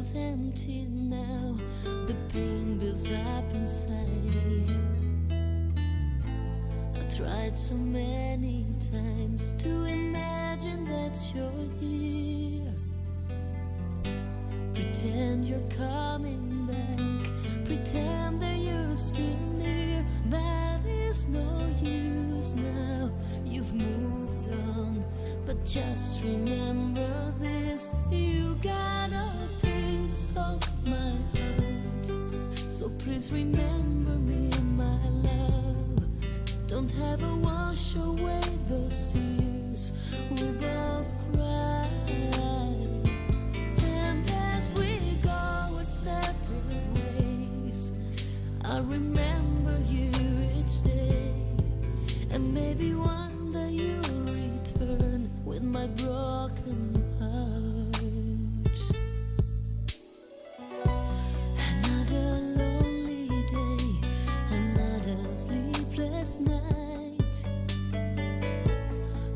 feels empty now. The pain builds up inside. I tried so many times to imagine that you're here. Pretend you're coming back, pretend that you're still near, but it's no use now. You've moved on, but just remember this: you got a piece of my heart. So please remember me, my love. Don't ever wash away those tears we both cried. And as we go our separate ways, I'll remember you each day. And maybe one day you'll return with my broken heart. Another lonely day, another sleepless night.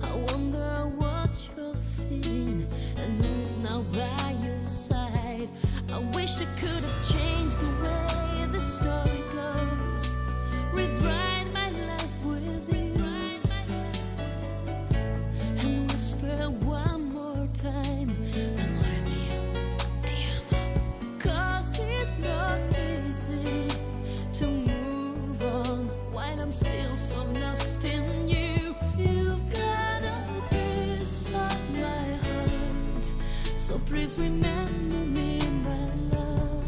I wonder what you're feeling and who's now by your side. I wish I could have changed the way the story goes, rewrite my life with you, and whisper one more time, amore mio, ti amo. 'Cause it's not easy to move on while I'm still so lost in you. You've got a piece of my heart, so please remember me, my love.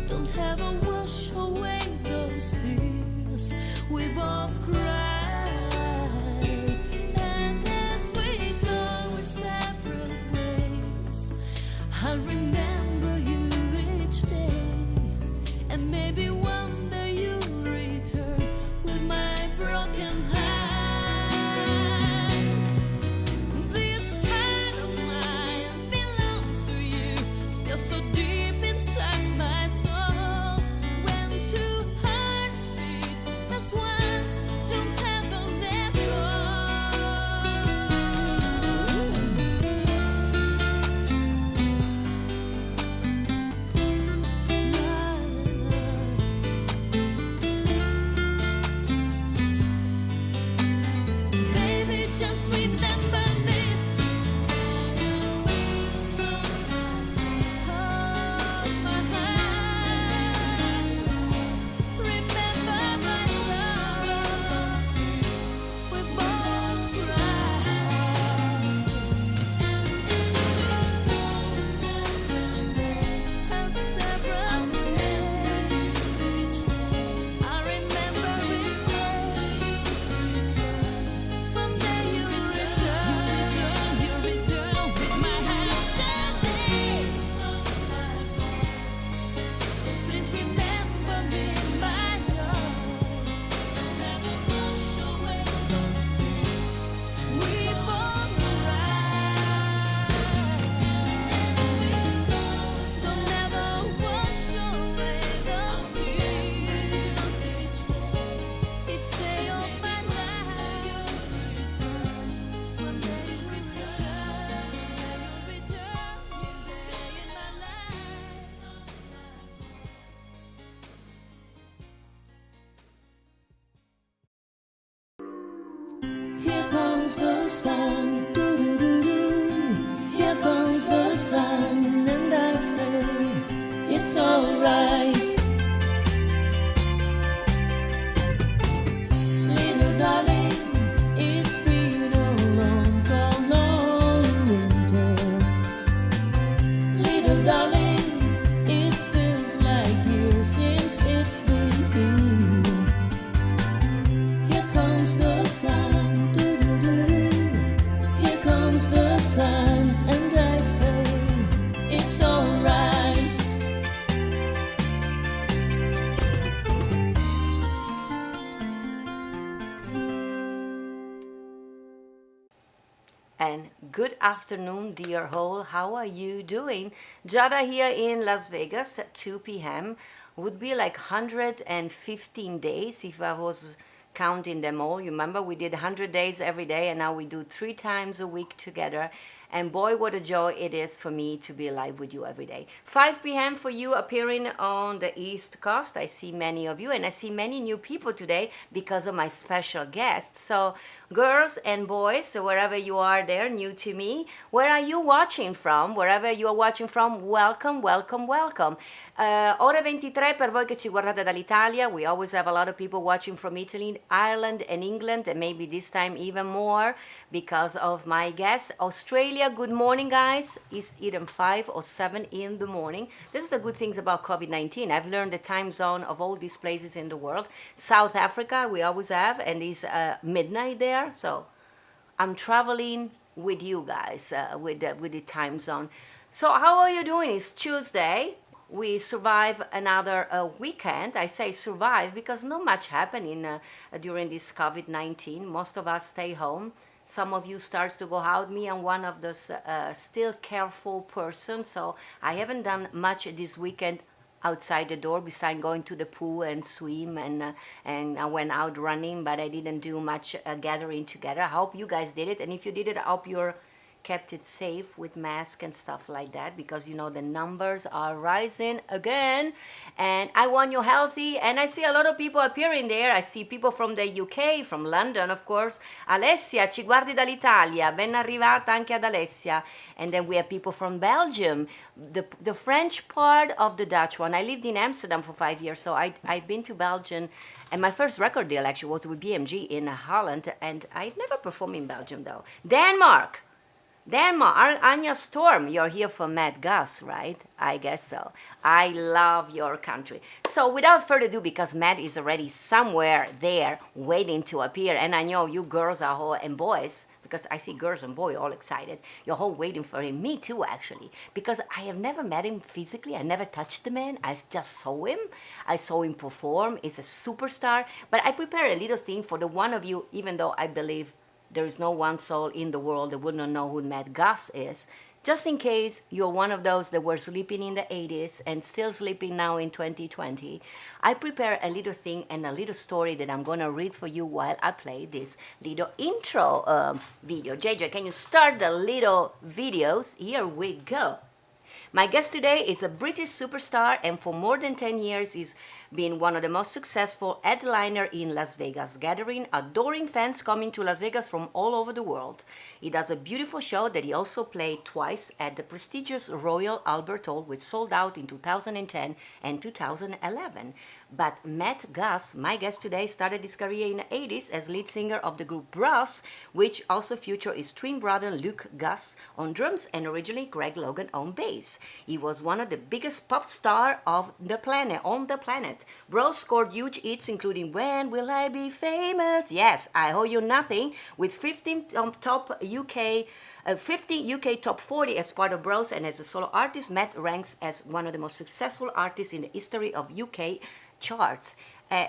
Don't ever wash away those tears we both cried. And as we go our separate ways, I'll remember you each day. And maybe one day you'll return with my broken heart. This heart of mine belongs to you. You're so deep inside my soul. When two hearts beat as one, don't ever let go. Baby, just remember this: so remember my love. We both cried. And as we go our separate ways, I remember each day. One day you return with my heart someday. So please remember me, my love. Never wash away those tears we both cried. So never wash away those tears each day of my life. One day you return, you stay in my life. Here comes the sun, doo-doo-doo-doo. Here comes the sun, and I say it's alright. Little darling, it's been a long, cold, lonely winter. Little darling, it feels like years since it's been here. Here comes the sun, doo-doo-doo-doo. Here comes the sun, and I say it's alright. And good afternoon, dear whole. How are you doing? Giada here in Las Vegas at 2 p.m. Would be like 115 days if I was counting them all. You remember we did 100 days every day, and now we do 3 times a week together. And boy, what a joy it is for me to be live with you every day. 5 p.m. for you appearing on the East Coast. I see many of you, and I see many new people today because of my special guest. So girls and boys, so wherever you are there, new to me, where are you watching from? Wherever you are watching from, welcome, welcome, welcome. Ore 23 per voi che ci guardate dall'Italia. We always have a lot of people watching from Italy, Ireland, and England, and maybe this time even more because of my guest. Australia, good morning, guys. It's either 5 or 7 in the morning. This is the good things about COVID-19. I've learned the time zone of all these places in the world. South Africa, we always have, and it's midnight there. So I'm traveling with you guys with the time zone. So how are you doing? It's Tuesday. We survive another weekend. I say survive because not much happening during this COVID-19. Most of us stay home. Some of you starts to go out. Me, I'm one of those still careful person. So I haven't done much this weekend outside the door besides going to the pool and swim, and I went out running, but I didn't do much gathering together. I hope you guys did it, and if you did it, I hope you're kept it safe with mask and stuff like that, because you know the numbers are rising again, and I want you healthy. And I see a lot of people appearing there. I see people from the UK, from London, of course. Alessia, ci guardi dall'Italia, ben arrivata anche ad Alessia. And then we have people from Belgium, the French part of the Dutch one. I lived in Amsterdam for 5 years, so I've been to Belgium, and my first record deal actually was with BMG in Holland, and I've never performed in Belgium though. Denmark, Anya Storm, you're here for Matt Goss, right? I guess so. I love your country. So without further ado, because Matt is already somewhere there waiting to appear, and I know you girls are all, and boys, because I see girls and boys all excited, you're all waiting for him. Me too, actually, because I have never met him physically. I never touched the man. I just saw him. I saw him perform. He's a superstar. But I prepare a little thing for the one of you, even though I believe there is no one soul in the world that would not know who Matt Goss is. Just in case you're one of those that were sleeping in the 80s and still sleeping now in 2020, I prepare a little thing and a little story that I'm going to read for you while I play this little intro video. JJ, can you start the little videos? Here we go. My guest today is a British superstar, and for more than 10 years he's been one of the most successful headliner in Las Vegas, gathering adoring fans coming to Las Vegas from all over the world. He does a beautiful show that he also played twice at the prestigious Royal Albert Hall, which sold out in 2010 and 2011. But Matt Goss, my guest today, started his career in the 80s as lead singer of the group Bros, which also featured his twin brother Luke Goss on drums and originally Greg Logan on bass. He was one of the biggest pop stars of the planet, on the planet. Bros scored huge hits including When Will I Be Famous? Yes, I Owe You Nothing, with 50 UK top 40 as part of Bros, and as a solo artist, Matt ranks as one of the most successful artists in the history of UK charts.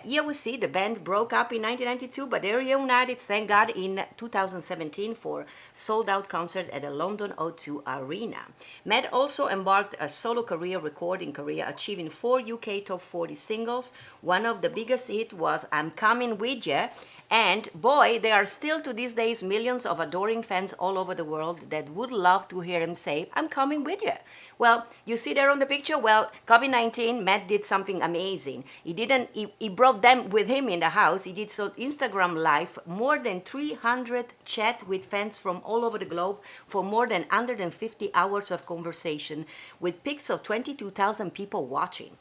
Here we see the band broke up in 1992, but they reunited, thank God, in 2017 for sold-out concert at the London O2 Arena. Matt also embarked a solo recording career, achieving 4 UK top 40 singles. One of the biggest hits was I'm Coming With Ya, and boy, there are still to these days millions of adoring fans all over the world that would love to hear him say, I'm coming with you. Well, you see there on the picture, well, COVID-19, Matt did something amazing. He brought them with him in the house. He did so Instagram Live, more than 300 chat with fans from all over the globe for more than 150 hours of conversation, with pics of 22,000 people watching.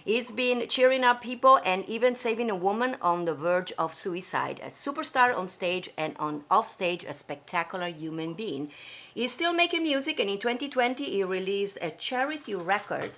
He's been cheering up people and even saving a woman on the verge of suicide. A superstar on stage and on off stage, a spectacular human being. He's still making music, and in 2020 he released a charity record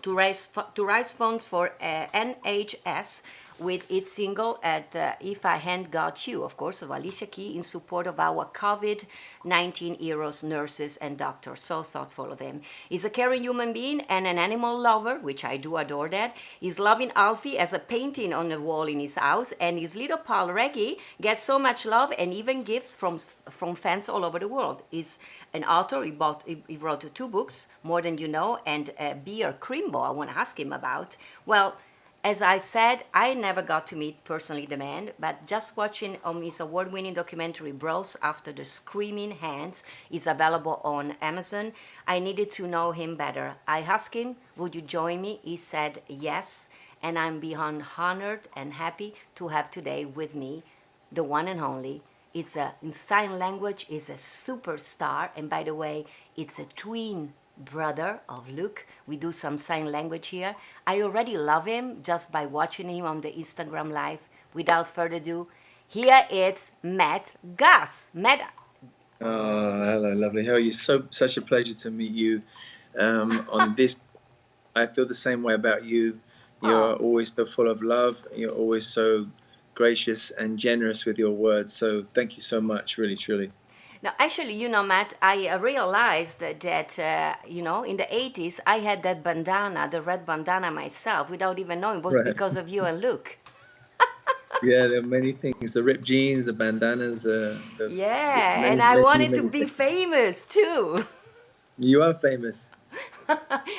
to raise funds for NHS with its single at If I Hadn't Got You, of course, of Alicia Keys, in support of our COVID-19 heroes, nurses, and doctors. So thoughtful of him. He's a caring human being and an animal lover, which I do adore that. He's loving Alfie as a painting on the wall in his house, and his little pal Reggie gets so much love and even gifts from fans all over the world. He's an author. He wrote 2 books, More Than You Know and Beer Crimbo, I want to ask him about. Well, As I said, I never got to meet personally the man, but just watching his award-winning documentary Bros After the Screaming Hands is available on Amazon. I needed to know him better. I asked him, would you join me? He said yes, and I'm beyond honored and happy to have today with me the one and only. It's a in sign language is a superstar, and by the way, it's a twin brother of Luke. We do some sign language here. I already love him just by watching him on the Instagram live. Without further ado, here it's Matt Goss. Matt, Oh, hello, lovely. How are you? Such a pleasure to meet you on this. I feel the same way about you. You're always so full of love. You're always so gracious and generous with your words. So thank you so much, really, truly. now actually, Matt, I realized that, in the 80s, I had that bandana, the red bandana myself, without even knowing. It was Right. because of you and Luke. Yeah, there are many things. The ripped jeans, the bandanas, Yeah, and many, I many, wanted to many be things. famous too. You are famous.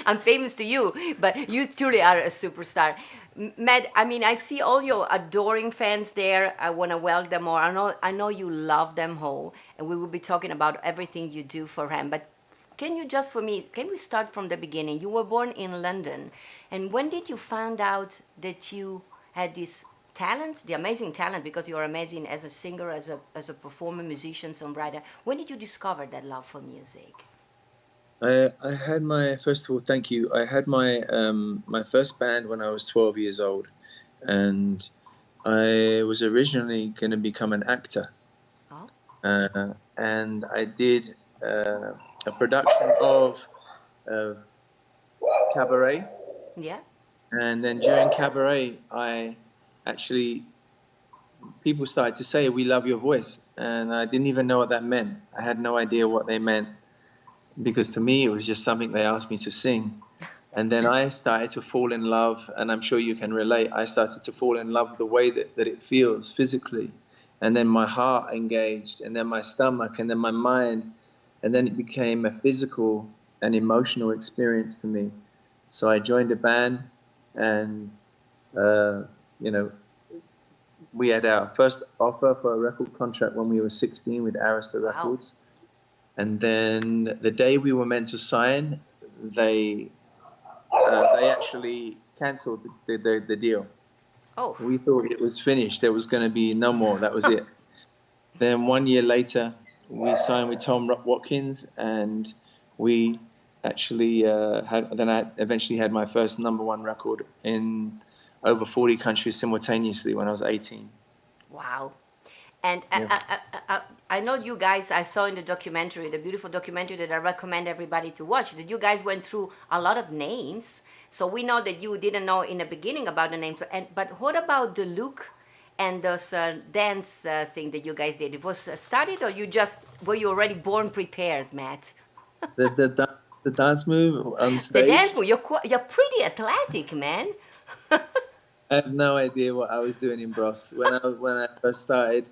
I'm famous to you, but you truly are a superstar. Matt, I mean, I see all your adoring fans there. I want to welcome them all. I know you love them all, and we will be talking about everything you do for them. But can you just for me, can we start from the beginning? You were born in London, and when did you find out that you had this talent, the amazing talent, because you're amazing as a singer, as a performer, musician, songwriter? When did you discover that love for music? I had my first of all, thank you. I had my first band when I was 12 years old, and I was originally going to become an actor. Oh, And I did a production of uh, Cabaret, yeah. and then during Cabaret, I actually people started to say, "We love your voice," and I didn't even know what that meant. I had no idea what they meant because to me it was just something they asked me to sing. And then I started to fall in love, and I'm sure you can relate. I started to fall in love with the way that it feels physically. And then my heart engaged, and then my stomach, and then my mind. And then it became a physical and emotional experience to me. So I joined a band, and, you know, we had our first offer for a record contract when we were 16 with Arista Wow. Records. And then the day we were meant to sign, they actually cancelled the deal. Oh, We thought it was finished. There was going to be no more. That was it. Then 1 year later, we signed with Tom Watkins, and we actually had. Then I eventually had my first #1 record in over 40 countries simultaneously when I was 18. wow. And Yeah. I know you guys, I saw in the documentary, the beautiful documentary that I recommend everybody to watch, that you guys went through a lot of names. So we know that you didn't know in the beginning about the names. But what about the look and those dance thing that you guys did? It was started, or were you already born prepared, Matt? The dance move on The dance stage. move, you're pretty athletic, man. I have no idea what I was doing in Bros. When I first started,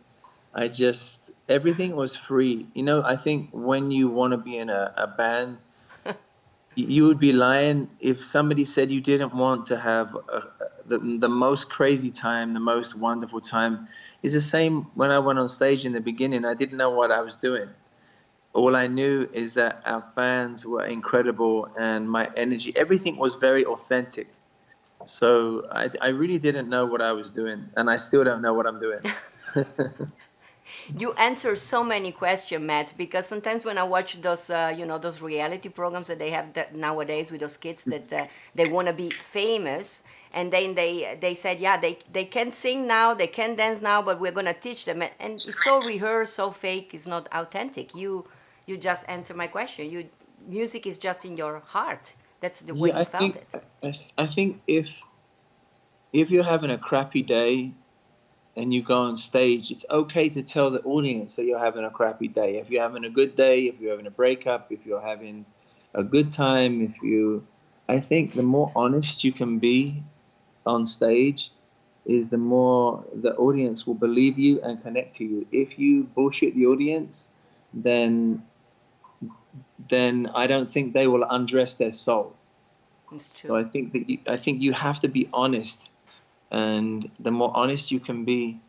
I just everything was free. I think when you want to be in a band, you would be lying if somebody said you didn't want to have the most crazy time, the most wonderful time. It's the same when I went on stage in the beginning. I didn't know what I was doing. All I knew is that our fans were incredible and my energy, everything was very authentic. So I really didn't know what I was doing, and I still don't know what I'm doing. You answer so many questions, Matt, because sometimes when I watch those, those reality programs that they have nowadays with those kids that they want to be famous, and then they said, yeah, they can sing now, they can dance now, but we're gonna teach them, and it's so rehearsed, so fake, it's not authentic. You just answer my question. Music is just in your heart. That's the way Yeah, you felt it. I think if you're having a crappy day and you go on stage, it's okay to tell the audience that you're having a crappy day. If you're having a good day, if you're having a breakup, if you're having a good time, I think the more honest you can be on stage is the more the audience will believe you and connect to you. If you bullshit the audience, then I don't think they will undress their soul. It's So true. I think you have to be honest and the more honest you can be,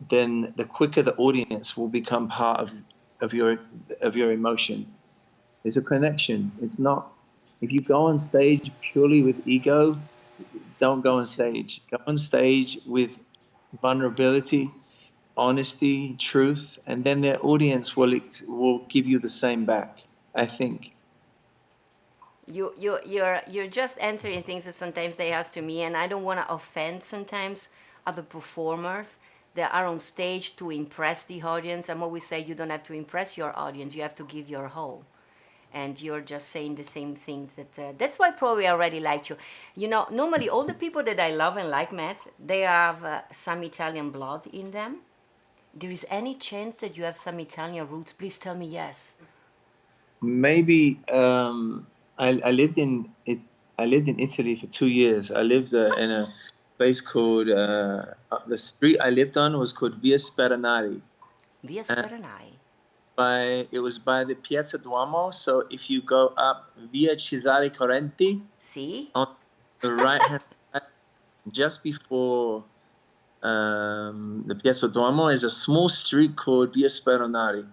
then the quicker the audience will become part of your emotion. There's a connection. It's not, if you go on stage purely with ego, don't go on stage. Go on stage with vulnerability, honesty, truth, and then the audience will give you the same back, I think. You're just answering things that sometimes they ask to me, and I don't want to offend sometimes other performers that are on stage to impress the audience. I'm always say you don't have to impress your audience, you have to give your whole. And you're just saying the same things that's why probably I already liked you. You know, normally all the people that I love and like, Matt, they have some Italian blood in them. There is any chance that you have some Italian roots? Please tell me yes. Maybe I lived in Italy for 2 years. I lived in a place called the street I lived on was called Via Speranari. Via Speranai. It was by the Piazza Duomo. So if you go up Via Cesare Correnti, See? on the right hand side, just before the Piazza Duomo, is a small street called Via Speranari.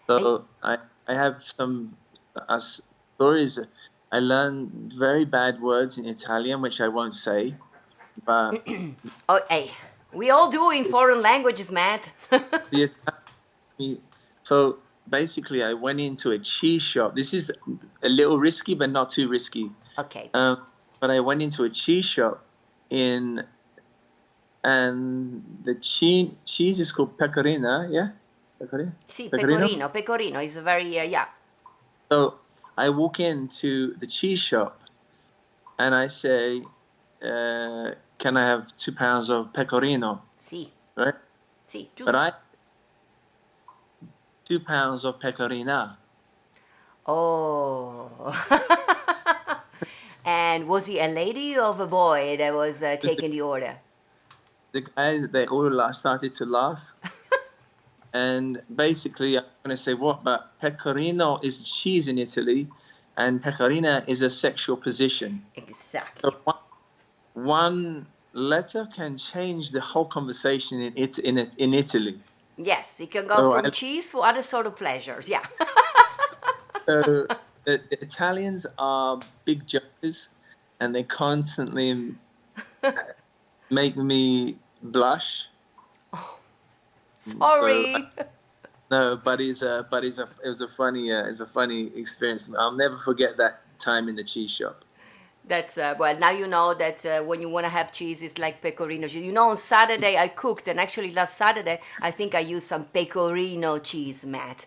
So I have some stories. I learned very bad words in Italian, which I won't say. But Oh, hey, we all do in foreign languages, Matt. the so basically, I went into a cheese shop. This is a little risky, but not too risky. Okay. But I went into a cheese shop and the cheese is called pecorina, yeah? Pecorino? Sì, pecorino. Pecorino is a very, yeah. So I walk into the cheese shop and I say, can I have 2 pounds of pecorino? Sì. Right? Sì, giusto. But I 2 pounds of pecorina. Oh. And was he a lady or a boy that was taking the order? The guys, they all started to laugh. And basically, I'm going to say what? But pecorino is cheese in Italy, and pecorina is a sexual position. Exactly. So one letter can change the whole conversation in Italy. Yes, it can go from cheese for other sort of pleasures. Yeah. So the Italians are big jokers, and they constantly make me blush. Sorry. So, no, but it was a funny experience. I'll never forget that time in the cheese shop. That's well, now you know that when you want to have cheese, it's like pecorino cheese. You know, on Saturday I cooked, and actually last Saturday I think I used some pecorino cheese, Matt.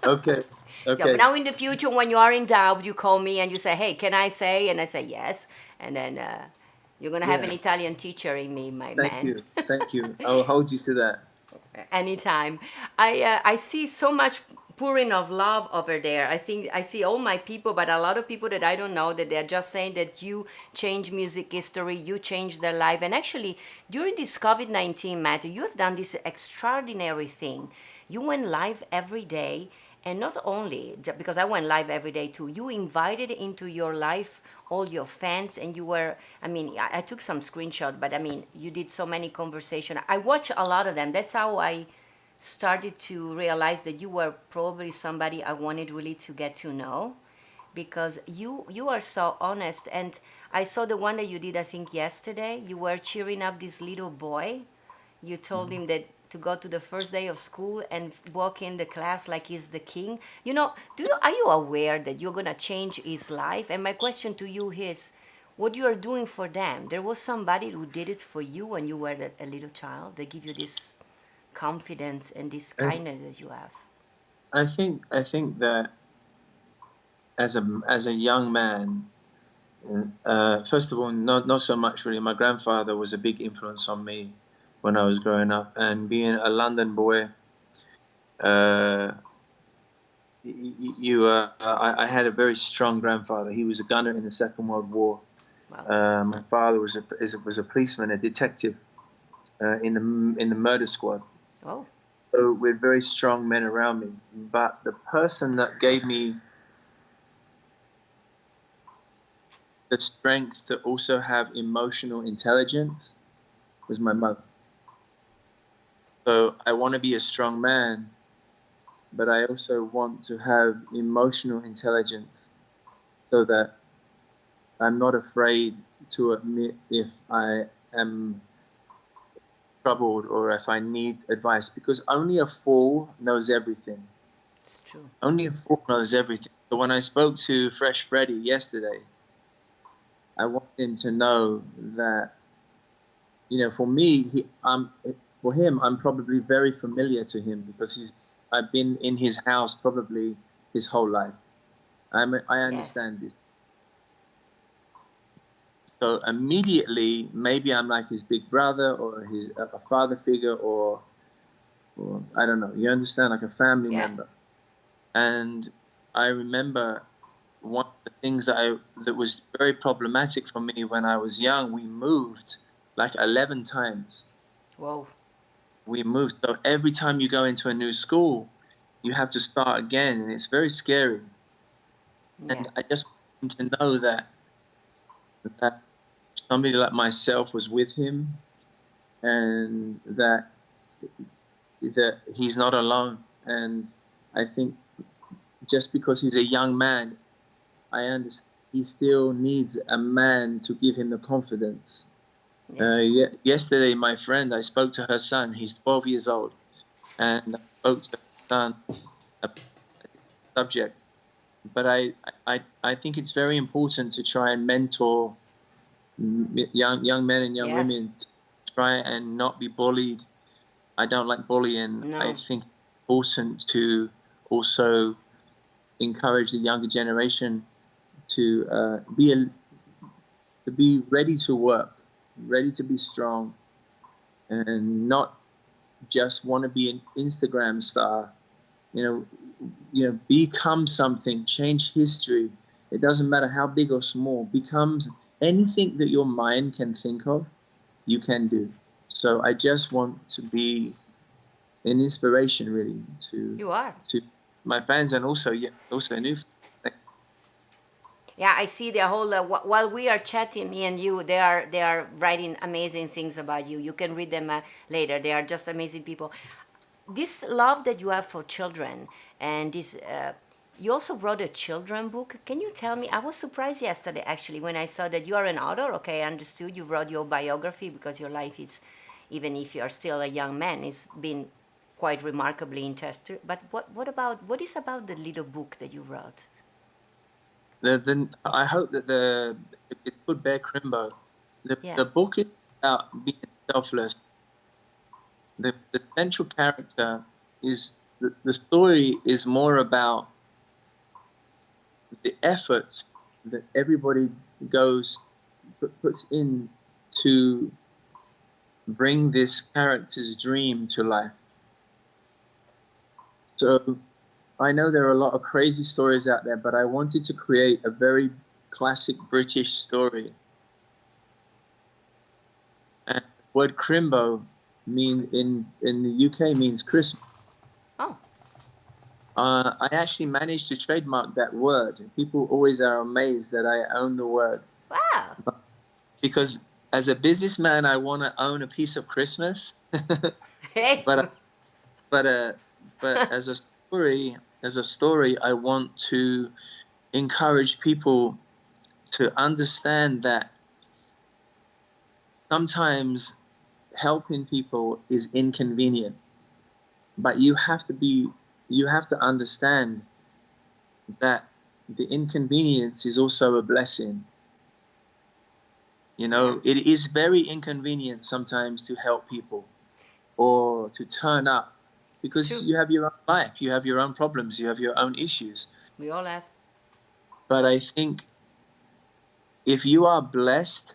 Okay. Yeah, but now in the future, when you are in doubt, you call me and you say, "Hey, can I say?" And I say yes, and then you're gonna have an Italian teacher in me, my man. Thank you. I'll hold you to that. Anytime. I see so much pouring of love over there. I think I see all my people, but a lot of people that I don't know, that they're just saying that you change music history, you change their life. And actually, during this COVID-19 matter, you have done this extraordinary thing. You went live every day, and not only because I went live every day too, you invited into your life all your fans, and you were, I mean, I took some screenshot, but I mean, you did so many conversation. I watched a lot of them. That's how I started to realize that you were probably somebody I wanted really to get to know, because you are so honest. And I saw the one that you did, I think yesterday. You were cheering up this little boy. You told him that to go to the first day of school and walk in the class like he's the king. You know, are you aware that you're gonna change his life? And my question to you is, what you are doing for them? There was somebody who did it for you when you were a little child. They give you this confidence and this kindness that you have. I think that as a young man, first of all, not so much really. My grandfather was a big influence on me when I was growing up, and being a London boy, I had a very strong grandfather. He was a gunner in the Second World War. Wow. My father was a policeman, a detective in the murder squad. Oh. So we had very strong men around me. But the person that gave me the strength to also have emotional intelligence was my mother. So I want to be a strong man, but I also want to have emotional intelligence so that I'm not afraid to admit if I am troubled or if I need advice, because only a fool knows everything. It's true. Only a fool knows everything. So when I spoke to Fresh Freddy yesterday, I want him to know that, you know, for me, for him, I'm probably very familiar to him because I've been in his house probably his whole life. I Yes. understand this. So immediately, maybe I'm like his big brother or a father figure or I don't know. You understand, like a family Yeah. member. And I remember one of the things that was very problematic for me when I was young. We moved like 11 times. Whoa. We moved. So every time you go into a new school, you have to start again, and it's very scary. Yeah. And I just want him to know that somebody like myself was with him, and that he's not alone. And I think just because he's a young man, I understand he still needs a man to give him the confidence. Yeah. Yesterday, my friend, I spoke to her son. He's 12 years old, and I spoke to her son about the subject. But I think it's very important to try and mentor young men and young Yes. women to try and not be bullied. I don't like bullying. I No. think it's important to also encourage the younger generation to be ready to work, ready to be strong, and not just want to be an Instagram star. Become something, change history. It doesn't matter how big or small. Becomes anything that your mind can think of, you can do. So I just want to be an inspiration, really, You are. to my fans and also new. Yeah, I see the whole. While we are chatting, me and you, they are writing amazing things about you. You can read them later. They are just amazing people. This love that you have for children, and this. You also wrote a children book. Can you tell me? I was surprised yesterday actually when I saw that you are an author. Okay, I understood you wrote your biography because your life is, even if you are still a young man, it's been quite remarkably interesting. But what is about the little book that you wrote? I hope that it's called Bear Crimbo. Yeah. The book is about being selfless. The central character is the story is more about the efforts that everybody puts in to bring this character's dream to life. So I know there are a lot of crazy stories out there, but I wanted to create a very classic British story. And the word Crimbo in the UK means Christmas. Oh. I actually managed to trademark that word. People always are amazed that I own the word. Wow. Because as a businessman, I want to own a piece of Christmas. Hey. but but uh, but as a story, I want to encourage people to understand that sometimes helping people is inconvenient, but you have to understand that the inconvenience is also a blessing. Yeah. It is very inconvenient sometimes to help people or to turn up It's because true. you have your own life, you have your own problems, you have your own issues. We all have. But I think if you are blessed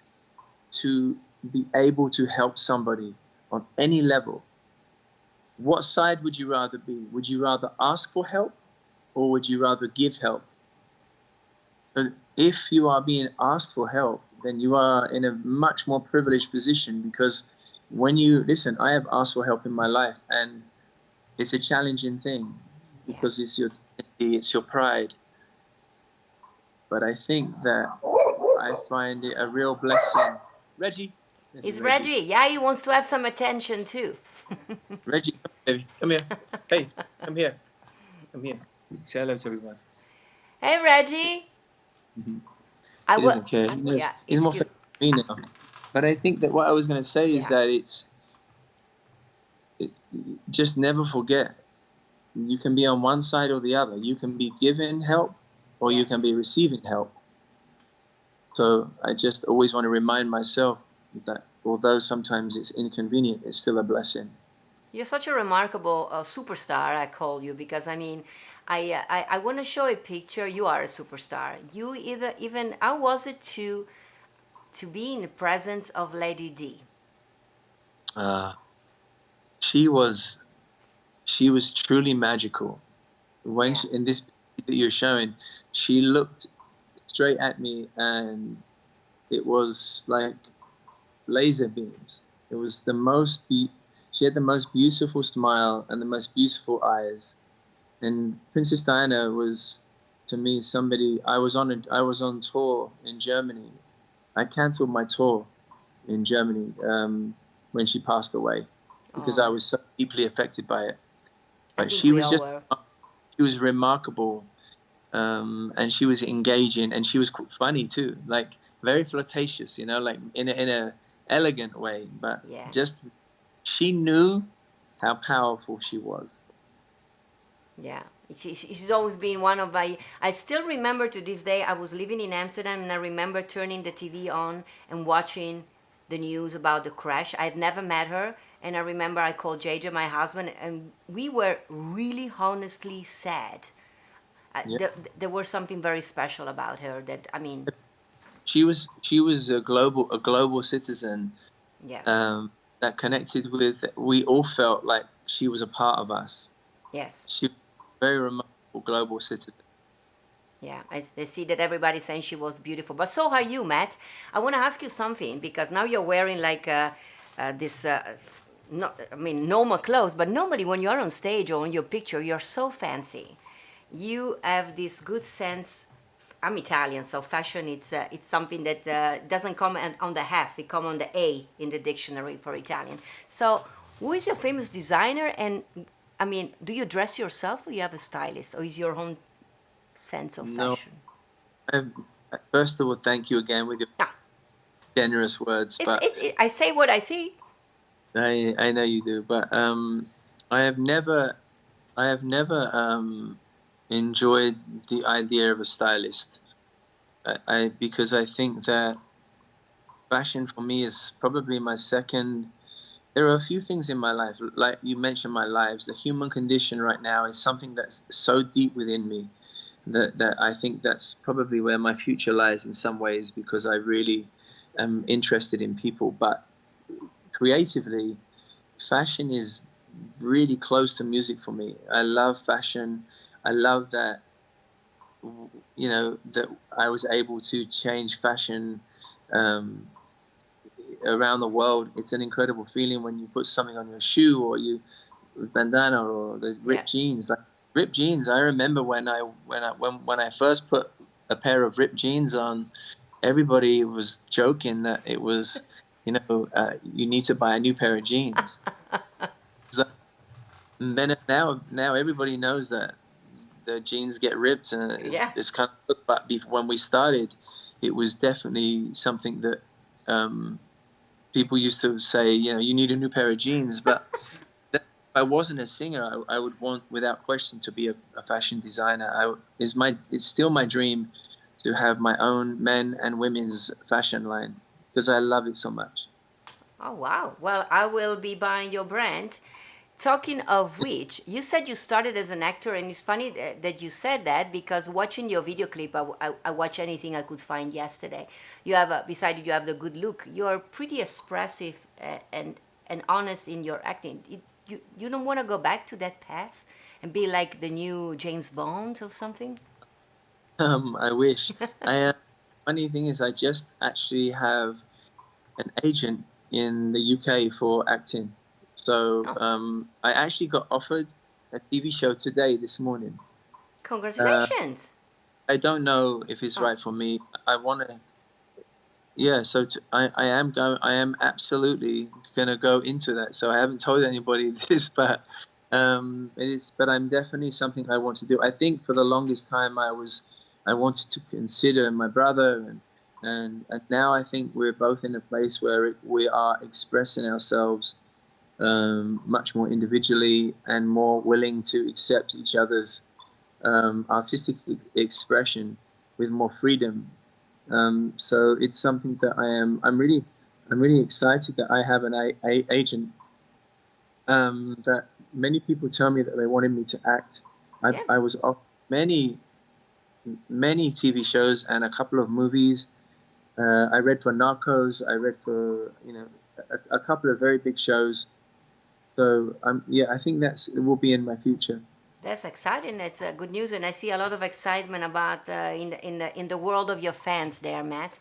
to be able to help somebody on any level, what side would you rather be? Would you rather ask for help or would you rather give help? But if you are being asked for help, then you are in a much more privileged position because I have asked for help in my life and it's a challenging thing Yeah. because it's your dignity, it's your pride. But I think that I find it a real blessing. Reggie. This It's is Reggie. Yeah, he wants to have some attention too. Reggie, come here, baby. Come here. Hey, come here. Come here. Say hello to everyone. Hey, Reggie. I He will. doesn't care. Yeah, He's it's more good. famous than me now. But I think that what I was going to say is Yeah. that just never forget. You can be on one side or the other. You can be giving help or you can Yes. be receiving help. So I just always want to remind myself that although sometimes it's inconvenient, it's still a blessing. You're such a remarkable superstar, I call you, because I mean, I want to show a picture. You are a superstar. You even how was it to be in the presence of Lady D? Uh, she was truly magical. When Yeah. in this picture that you're showing, she looked straight at me and it was like laser beams. It was the most she had the most beautiful smile and the most beautiful eyes. And Princess Diana was, to me, somebody. I was on tour in Germany. I cancelled my tour in Germany when she passed away because I Oh, was so deeply affected by it. I But think we all were. she was remarkable, and she was engaging, and she was funny too, like very flirtatious, like in a elegant way. But Yeah. just she knew how powerful she was. Yeah, she's always been one of my. I still remember to this day. I was living in Amsterdam, and I remember turning the TV on and watching the news about the crash. I'd never met her, and I remember I called JJ, my husband, and we were really honestly sad. Yeah. There was something very special about her. That I mean, She was a global citizen, yes, that connected with. We all felt like she was a part of us. yes. She was a very remarkable global citizen. Yeah, I see that everybody's saying she was beautiful, but so are you, Matt. I want to ask you something because now you're wearing like this, not, I mean, normal clothes, but normally when you're on stage or on your picture, you're so fancy. You have this good sense. I'm Italian, so fashion it's something that doesn't come on the half; it comes on the A in the dictionary for Italian. So, who is your famous designer? And I mean, do you dress yourself, or you have a stylist, or is your own sense of No, fashion? first of all, thank you again with your Ah, generous words. But I say what I see. I know you do. But I have never enjoyed the idea of a stylist. Because I think that fashion for me is probably my second. There are a few things in my life, like you mentioned, my lives. The human condition right now is something that's so deep within me that I think that's probably where my future lies in some ways, because I really am interested in people. But creatively, fashion is really close to music for me. I love fashion. I love that, that I was able to change fashion um, around the world. It's an incredible feeling when you put something on your shoe or you bandana or the Yeah. ripped jeans. Like ripped jeans, I remember when I first put a pair of ripped jeans on, everybody was joking that it was, you need to buy a new pair of jeans. So, and then now everybody knows that the jeans get ripped, and Yeah. it's kind of. But when we started, it was definitely something that people used to say, you need a new pair of jeans. But if I wasn't a singer, I would want, without question, to be a fashion designer. It's still my dream to have my own men and women's fashion line because I love it so much. Oh wow. Well, I will be buying your brand. Talking of which, you said you started as an actor, and it's funny that you said that because watching your video clip, I watched anything I could find yesterday. You have beside you have the good look. You are pretty expressive and honest in your acting. You don't want to go back to that path and be like the new James Bond or something. I wish. Funny thing is, I just actually have an agent in the UK for acting. So Oh, I actually got offered a TV show today, this morning. congratulations! I don't know if it's Oh, right for me. I want to. yeah, so I am absolutely gonna go into that. So I haven't told anybody this, but but I'm definitely something I want to do. I think for the longest time I wanted to consider my brother, and now I think we're both in a place where we are expressing ourselves much more individually and more willing to accept each other's artistic expression with more freedom. So it's something that I'm really excited that I have an agent. That many people tell me that they wanted me to act. Yeah. I was off many TV shows and a couple of movies. I read for Narcos. I read for a couple of very big shows. So yeah, I think it will be in my future. That's exciting. That's good news, and I see a lot of excitement about in the world of your fans there, Matt.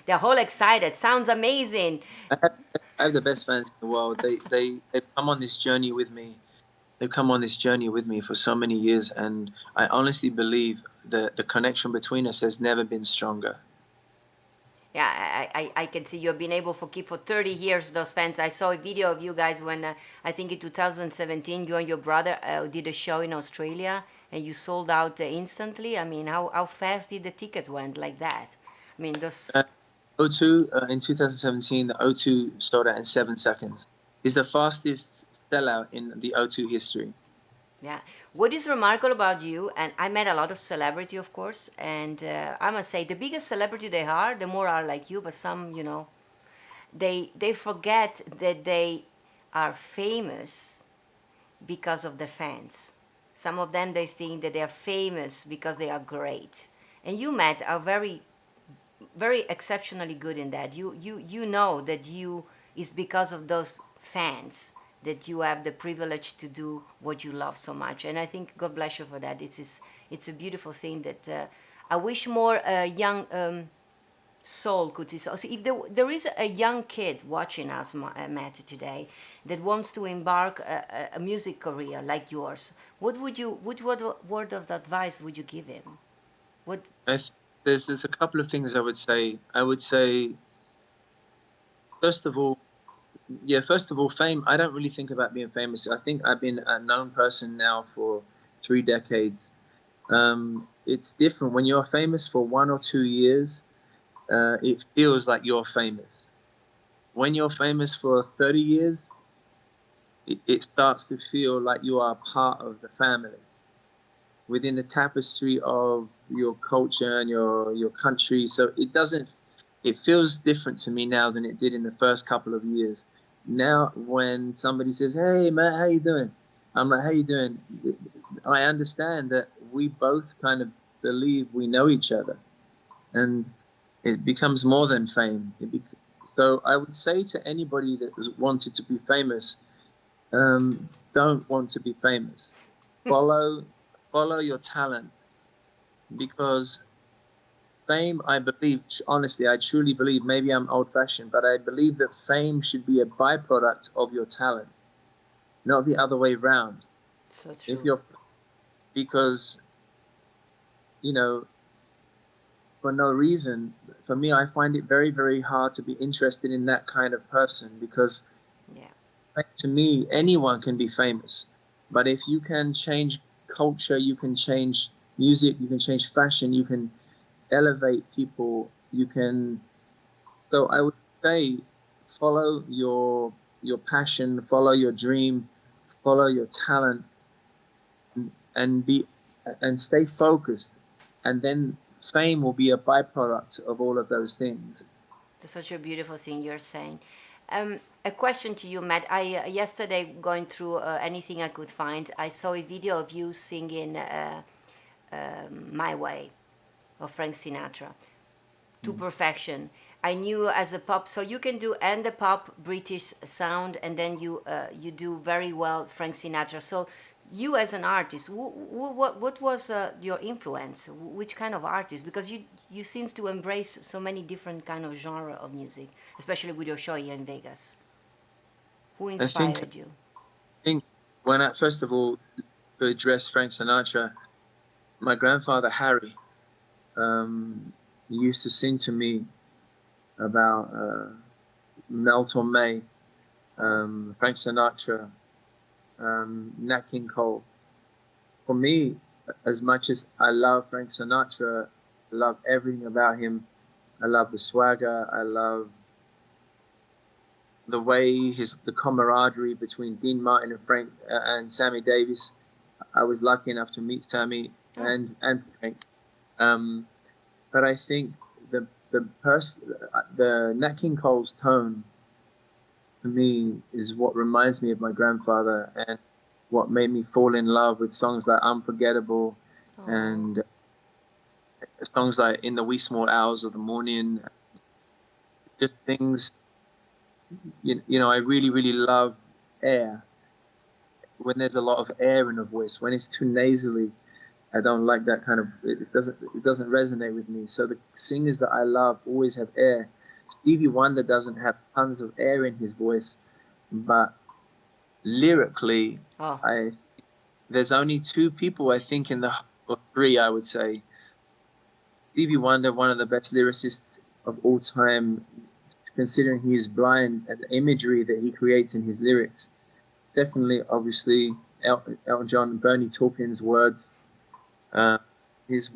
They're all excited. Sounds amazing. I have, I have the best fans in the world. They've come on this journey with me. They've come on this journey with me for so many years, and I honestly believe the connection between us has never been stronger. Yeah, I can see you've been able to keep for 30 years those fans. I saw a video of you guys when I think in 2017 you and your brother did a show in Australia and you sold out instantly. I mean, how fast did the tickets went like that? I mean, those. O2 in 2017, the O2 sold out in 7 seconds. It's the fastest sellout in the O2 history. Yeah. What is remarkable about you, and I met a lot of celebrity, of course, and I must say, the bigger celebrity they are, the more are like you, but some, they forget that they are famous because of the fans. Some of them, they think that they are famous because they are great. And you, Matt, are very, very exceptionally good in that. You know that is because of those fans that you have the privilege to do what you love so much. And I think God bless you for that. It's a beautiful thing that I wish more young soul could see. So if there is a young kid watching us, Matt, today, that wants to embark a music career like yours, what word of advice would you give him? What? There's a couple of things I would say. I would say, first of all, fame. I don't really think about being famous. I think I've been a known person now for 3 decades. It's different when you're famous for 1 or 2 years. It feels like you're famous. When you're famous for 30 years, it starts to feel like you are part of the family within the tapestry of your culture and your country. So it feels different to me now than it did in the first couple of years. Now, when somebody says, "Hey, Matt, how you doing?" I'm like, "How you doing?" I understand that we both kind of believe we know each other, and it becomes more than fame. So I would say to anybody that has wanted to be famous, don't want to be famous. Follow your talent, because fame, I believe, honestly, I truly believe, maybe I'm old-fashioned, but I believe that fame should be a byproduct of your talent, not the other way around. So true. Because, for no reason, for me, I find it very, very hard to be interested in that kind of person, because to me, anyone can be famous. But if you can change culture, you can change music, you can change fashion, you can elevate people, so I would say follow your passion, follow your dream, follow your talent, and stay focused, and then fame will be a byproduct of all of those things. That's such a beautiful thing you're saying. A question to you, Matt. I yesterday going through anything I could find, I saw a video of you singing "My Way" of Frank Sinatra to perfection. I knew as a pop, so you can do and the pop British sound, and then you do very well Frank Sinatra. So you as an artist, what was your influence? Which kind of artist? Because you seems to embrace so many different kind of genre of music, especially with your show here in Vegas. Who inspired you? I think when I first of all to address Frank Sinatra, my grandfather Harry used to sing to me about Mel Torme, Frank Sinatra, Nat King Cole. For me, as much as I love Frank Sinatra, I love everything about him. I love the swagger. I love the way the camaraderie between Dean Martin and Frank and Sammy Davis. I was lucky enough to meet Sammy and Frank. But I think the Nat King Cole's tone for me is what reminds me of my grandfather and what made me fall in love with songs like Unforgettable and songs like In the Wee Small Hours of the Morning. Just things, you know, I really, really love air. When there's a lot of air in a voice, when it's too nasally, I don't like that kind of, it doesn't resonate with me. So the singers that I love always have air. Stevie Wonder doesn't have tons of air in his voice, but lyrically, there's only two people I think or three, I would say. Stevie Wonder, one of the best lyricists of all time, considering he is blind, and the imagery that he creates in his lyrics. Secondly, obviously, Elton John, Bernie Taupin's words, his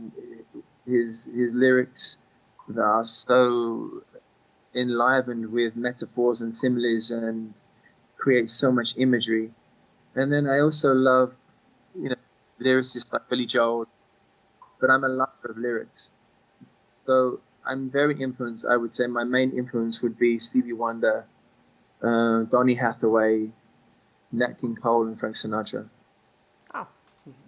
lyrics that are so enlivened with metaphors and similes and create so much imagery. And then I also love, you know, lyricists like Billy Joel, but I'm a lover of lyrics. So I'm very influenced. I would say my main influence would be Stevie Wonder, Donny Hathaway, Nat King Cole, and Frank Sinatra. Oh,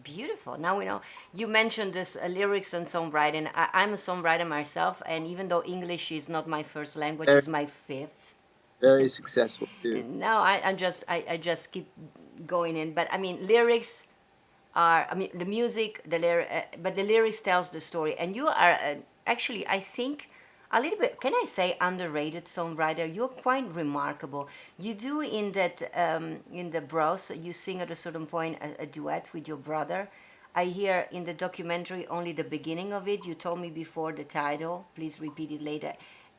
beautiful. Now we know. You mentioned this lyrics and songwriting. I'm a songwriter myself, and even though English is not my first language, it's my fifth. Very successful too. No, I just keep going in. But I mean, lyrics are, I mean, the music, but the lyrics tells the story. And you are actually, I think, a little bit, can I say, underrated songwriter. You're quite remarkable. You do in that, in the Bros, you sing at a certain point a duet with your brother. I hear in the documentary only the beginning of it. You told me before the title. Please repeat it later.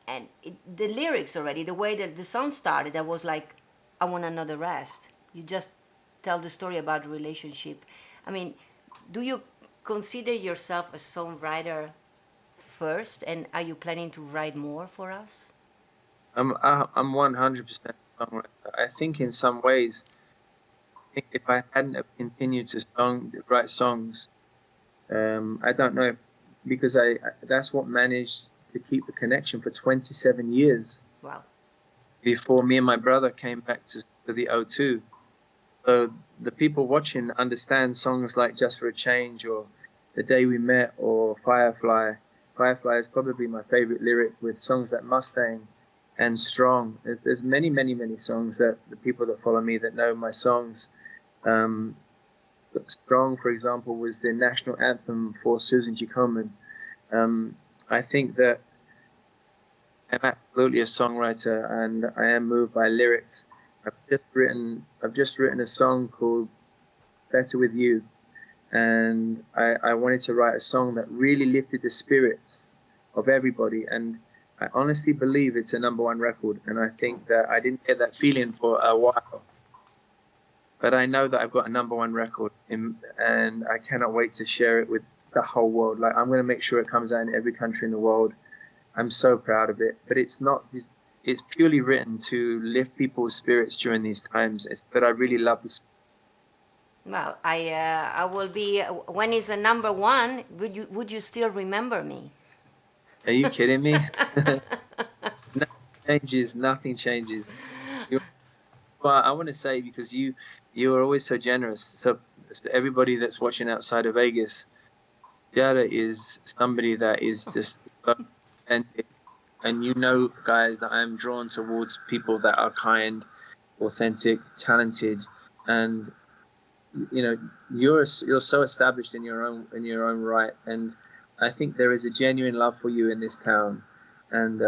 And the lyrics already, the way that the song started, I was like, I want another rest. You just tell the story about the relationship. I mean, do you consider yourself a songwriter first, and are you planning to write more for us? I'm 100% songwriter. I think in some ways, if I hadn't have continued to write songs, I don't know, because that's what managed to keep the connection for 27 years. Wow. Before me and my brother came back to the O2. So the people watching understand songs like Just for a Change or The Day We Met or Firefly. Firefly is probably my favorite lyric, with songs like Mustang and Strong. There's many, many, many songs that the people that follow me that know my songs. Strong, for example, was the national anthem for Susan G. Komen. I think that I'm absolutely a songwriter, and I am moved by lyrics. I've just written a song called Better With You, and I wanted to write a song that really lifted the spirits of everybody, and I honestly believe it's a #1 record, and I think that I didn't get that feeling for a while, but I know that I've got a #1 record, and I cannot wait to share it with the whole world. Like, I'm going to make sure it comes out in every country in the world. I'm so proud of it, but it's not just, it's purely written to lift people's spirits during these times. But I really love this. Well, I will be, when it's a #1, would you still remember me? Are you kidding me? Nothing changes. Well, I want to say, because you are always so generous. So everybody that's watching outside of Vegas, Giada is somebody that is just so authentic. And you know, guys, that I'm drawn towards people that are kind, authentic, talented, and you know, you're so established in your own right. And I think there is a genuine love for you in this town, and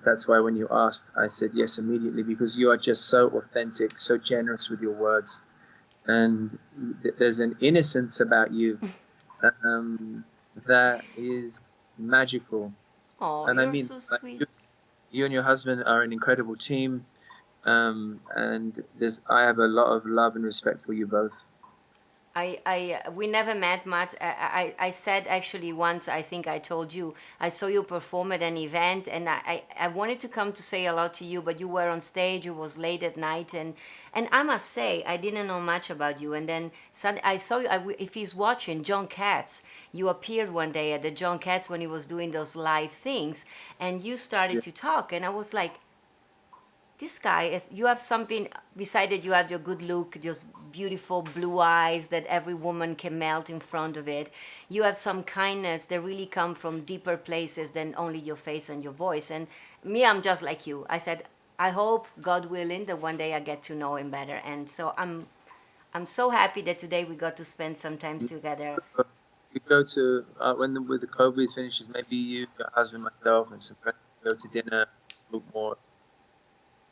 that's why when you asked, I said yes immediately, because you are just so authentic, so generous with your words, and there's an innocence about you that is magical. Oh, And I you're mean, so like, sweet. you and your husband are an incredible team. And I have a lot of love and respect for you both. We never met, Matt. I said actually once, I think I told you, I saw you perform at an event, and I wanted to come to say hello to you, but you were on stage, it was late at night, and I must say, I didn't know much about you. And then suddenly I saw you, if he's watching, John Katz, you appeared one day at the John Katz when he was doing those live things, and you Yeah. started to talk, and I was like, this guy is, you have something beside it. You have your good look, just beautiful blue eyes that every woman can melt in front of it. You have some kindness that really come from deeper places than only your face and your voice. And me, I'm just like you. I said, I hope, God willing, that one day I get to know him better. And so I'm so happy that today we got to spend some time together. We go to with the COVID finishes, maybe you, your husband, myself, and some friends go to dinner, look more.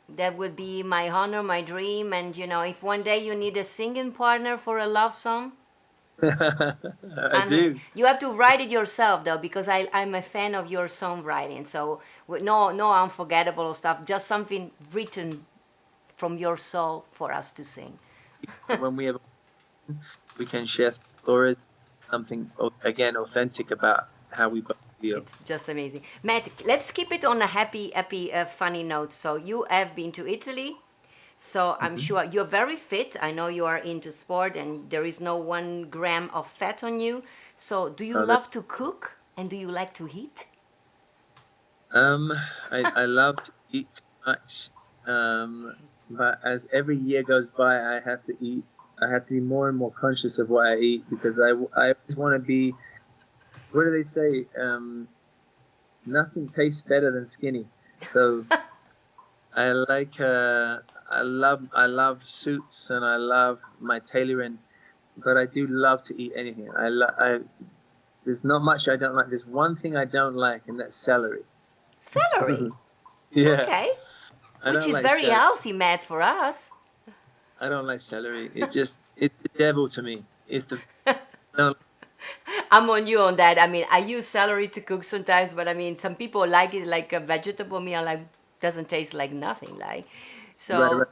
That would be my honor, my dream. And if one day you need a singing partner for a love song, I I'm in. do. You have to write it yourself though, because I'm a fan of your songwriting. So with no unforgettable stuff, just something written from your soul for us to sing. When we can share stories, something again authentic about how we both feel. It's just amazing. Matt, let's keep it on a happy, funny note. So you have been to Italy. So I'm Mhm. sure you're very fit. I know you are into sport and there is no 1 gram of fat on you. So do you Uh, that, love to cook and do you like to eat? um, I love to eat too much, but as every year goes by, I have to eat. I have to be more and more conscious of what I eat because I just want to be. What do they say? Nothing tastes better than skinny. So I like I love suits and I love my tailoring, but I do love to eat anything. There's not much I don't like. There's one thing I don't like, and that's celery. Celery. Yeah, Okay. I Which don't is like very celery. healthy, Matt, for us. I don't like celery. It's the devil to me. It's the no, I'm on you on that. I mean, I use celery to cook sometimes, but I mean, some people like it like a vegetable. Me, I like doesn't taste like nothing. Like, right, so right.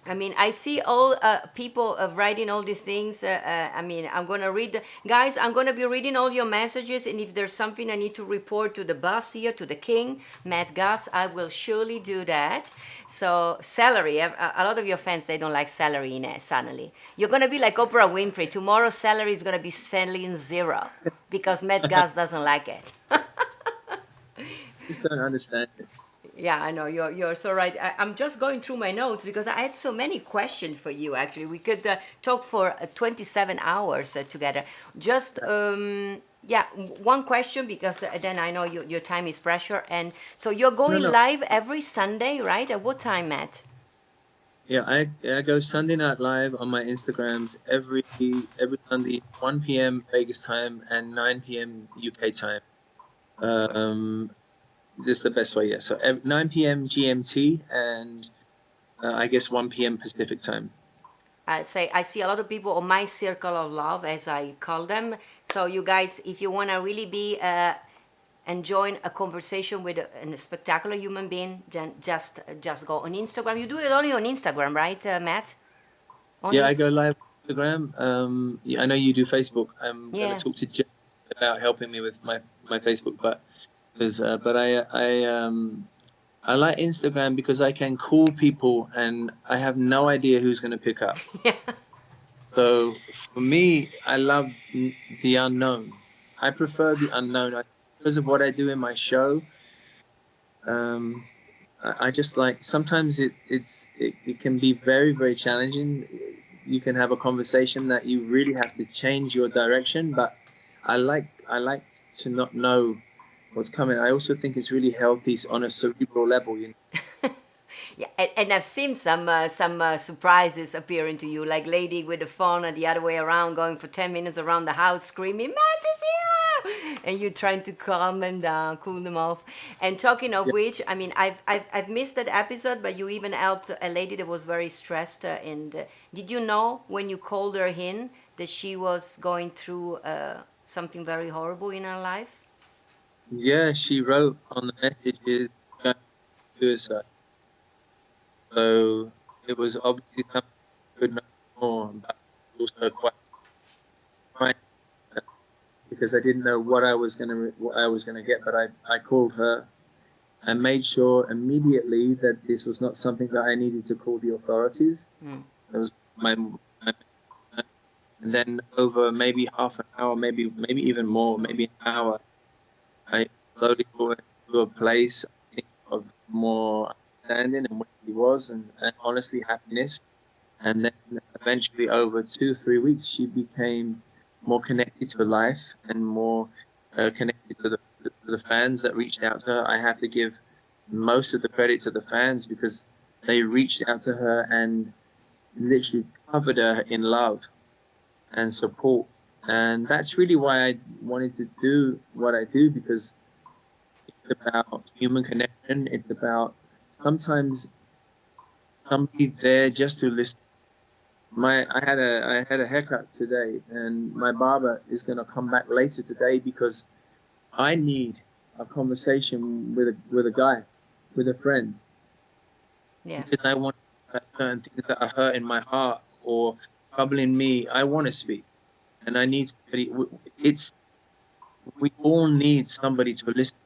I mean, I see all people writing all these things. I mean, I'm gonna read, guys. I'm gonna be reading all your messages, and if there's something I need to report to the boss here, to the king, Matt Goss, I will surely do that. So celery, a lot of your fans they don't like celery in it. Suddenly, you're gonna be like Oprah Winfrey. Tomorrow, celery is gonna be selling zero because Matt Goss doesn't like it. Just don't understand it. Yeah, I know you're so right. I'm just going through my notes because I had so many questions for you. Actually, we could talk for 27 hours together. Just yeah, one question because then I know your time is pressure, and so you're No, going no. live every Sunday, right? At what time, Matt? Yeah, I go Sunday Night Live on my Instagrams every Sunday, 1 p.m. Vegas time and 9 p.m. UK time. Um, this is the best way, yeah. So 9 p.m. GMT and I guess 1 p.m. Pacific time. I say I see a lot of people on my circle of love, as I call them. So you guys, if you want to really be and join a conversation with a spectacular human being, then just go on Instagram. You do it only on Instagram, right, Matt? Yeah, Only I go live on Instagram. Yeah, I know you do Facebook. I'm gonna yeah. talk to Jeff about helping me with my Facebook, but I like Instagram because I can call people and I have no idea who's gonna pick up. Yeah. So for me, I love the unknown. I prefer the unknown because of what I do in my show. Um, I just like sometimes it can be very challenging. You can have a conversation that you really have to change your direction, but I like to not know what's coming. I also think it's really healthy on a cerebral level. Yeah, and I've seen some surprises appearing to you, like lady with the phone and the other way around, going for 10 minutes around the house, screaming, "Matt is here!" And you're trying to calm them down, cool them off. And talking of Yeah, which, I mean, I've missed that episode, but you even helped a lady that was very stressed. And did you know when you called her in that she was going through something very horrible in her life? Yeah, she wrote on the messages suicide. So it was obviously something I could know more, but also quite frightened because I didn't know what I was gonna get. But I called her. I made sure immediately that this was not something that I needed to call the authorities. It was my and then over maybe half an hour, maybe even more, maybe an hour, I slowly got to a place of more understanding and where he was, and honestly happiness. And then eventually, over 2-3 weeks, she became more connected to life and more connected to the fans that reached out to her. I have to give most of the credit to the fans because they reached out to her and literally covered her in love and support. And that's really why I wanted to do what I do, because it's about human connection. It's about sometimes somebody there just to listen. I had a haircut today, and my barber is going to come back later today because I need a conversation with a guy, with a friend, Yeah. because I want certain things that are hurting my heart or troubling me. I want to speak, and I need somebody. We all need somebody to listen.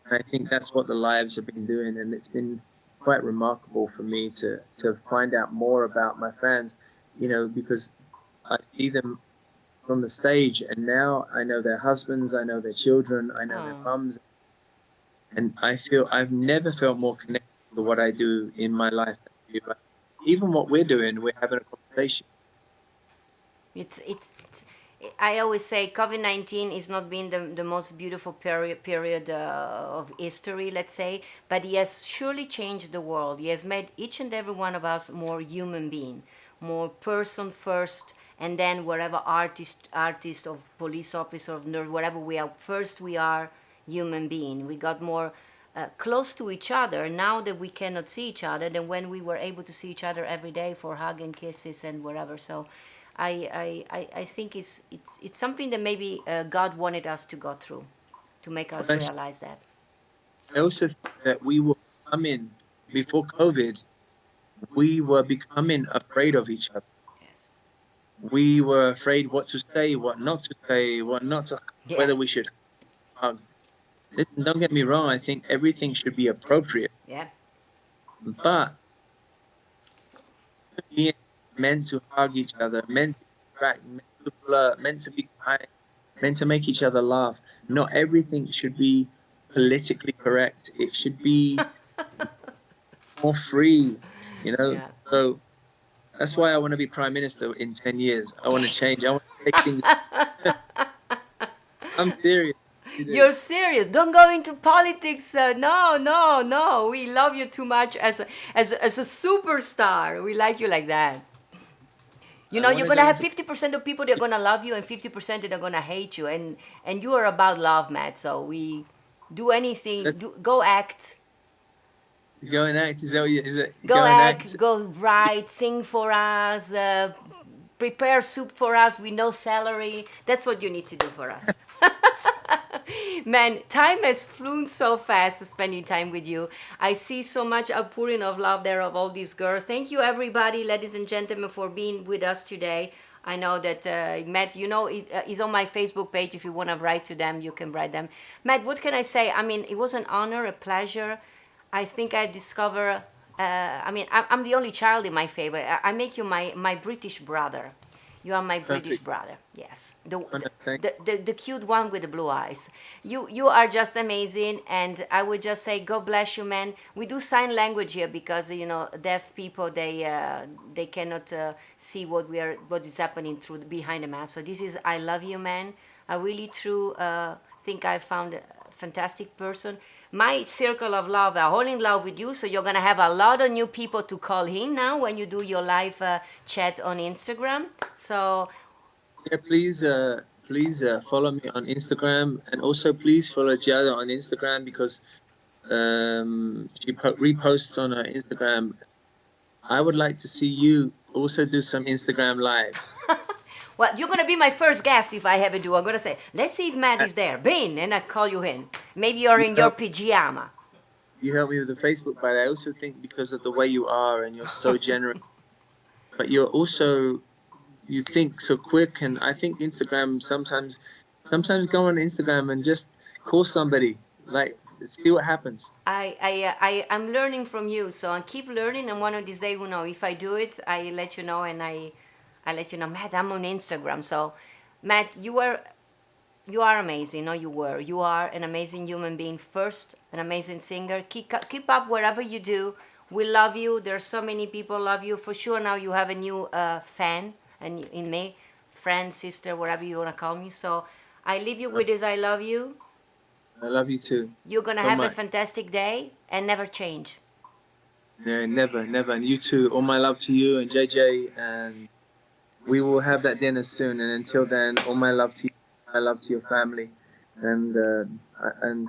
And I think that's what the lives have been doing, and it's been quite remarkable for me to find out more about my fans, because I see them from the stage, and now I know their husbands, I know their children, I know their mums, and I feel I've never felt more connected to what I do in my life. Even what we're doing, we're having a conversation. It's I always say COVID-19 is not been the most beautiful period of history, let's say, but he has surely changed the world. He has made each and every one of us more human being, more person first, and then wherever artist or police officer or nurse, whatever we are, first we are human being. We got more close to each other now that we cannot see each other than when we were able to see each other every day for hug and kisses and whatever. So I think it's something that maybe God wanted us to go through to make us realize that. I also think that we were becoming, before COVID, we were becoming afraid of each other. Yes. We were afraid what to say, what not to say, Yeah. whether we should hug. Listen, don't get me wrong, I think everything should be appropriate. Yeah. But being meant to hug each other, meant to interact, meant to flirt, meant to be kind, meant to make each other laugh. Not everything should be politically correct. It should be more free, Yeah. So that's why I want to be prime minister in 10 years. I want to change. I want to take things. I'm serious. You're serious. Don't go into politics. No, no, no. We love you too much as a superstar. We like you like that. You're going to have 50% of people that are going to love you and 50% that are going to hate you. And you are about love, Matt. So we do anything. Go act. Go and act. Is it? Go act. Go write. Sing for us. Prepare soup for us with no salary. That's what you need to do for us. Man, time has flown so fast spending time with you. I see so much outpouring of love there of all these girls. Thank you, everybody, ladies and gentlemen, for being with us today. I know that Matt, is on my Facebook page. If you want to write to them, you can write them. Matt, what can I say? I mean, it was an honor, a pleasure. I think I discover. I'm the only child in my favor. I make you my British brother. You are my British brother. Yes, the cute one with the blue eyes. You are just amazing, and I would just say, God bless you, man. We do sign language here because deaf people they cannot see what is happening through behind the mask. So this is I love you, man. I really think I found a fantastic person. My circle of love are all in love with you, so you're gonna have a lot of new people to call in now when you do your live chat on Instagram. So yeah, please follow me on Instagram, and also please follow Giada on Instagram because she reposts on her Instagram. I would like to see you also do some Instagram lives. Well, you're gonna be my first guest if I ever do. I'm gonna say, let's see if Matt is there. Bin, and I call you in. Maybe you're in your pajama. You help me with the Facebook, but I also think because of the way you are and you're so generous, but you're also, you think so quick. And I think Instagram sometimes go on Instagram and just call somebody, like, see what happens. I'm learning from you, so I keep learning. And one of these days, if I do it, I let you know, and I let you know, Matt, I'm on Instagram. So, Matt, you are amazing. No, you are an amazing human being. First, an amazing singer. Keep up wherever you do. We love you. There's so many people love you. For sure, now you have a new fan, and in me, friend, sister, whatever you wanna call me. So, I leave you with this. I love you. I love you too. You're gonna So have a much. fantastic day and never change. Yeah, never. And you too. All my love to you and JJ, and we will have that dinner soon. And until then, all my love to you, my love to your family, and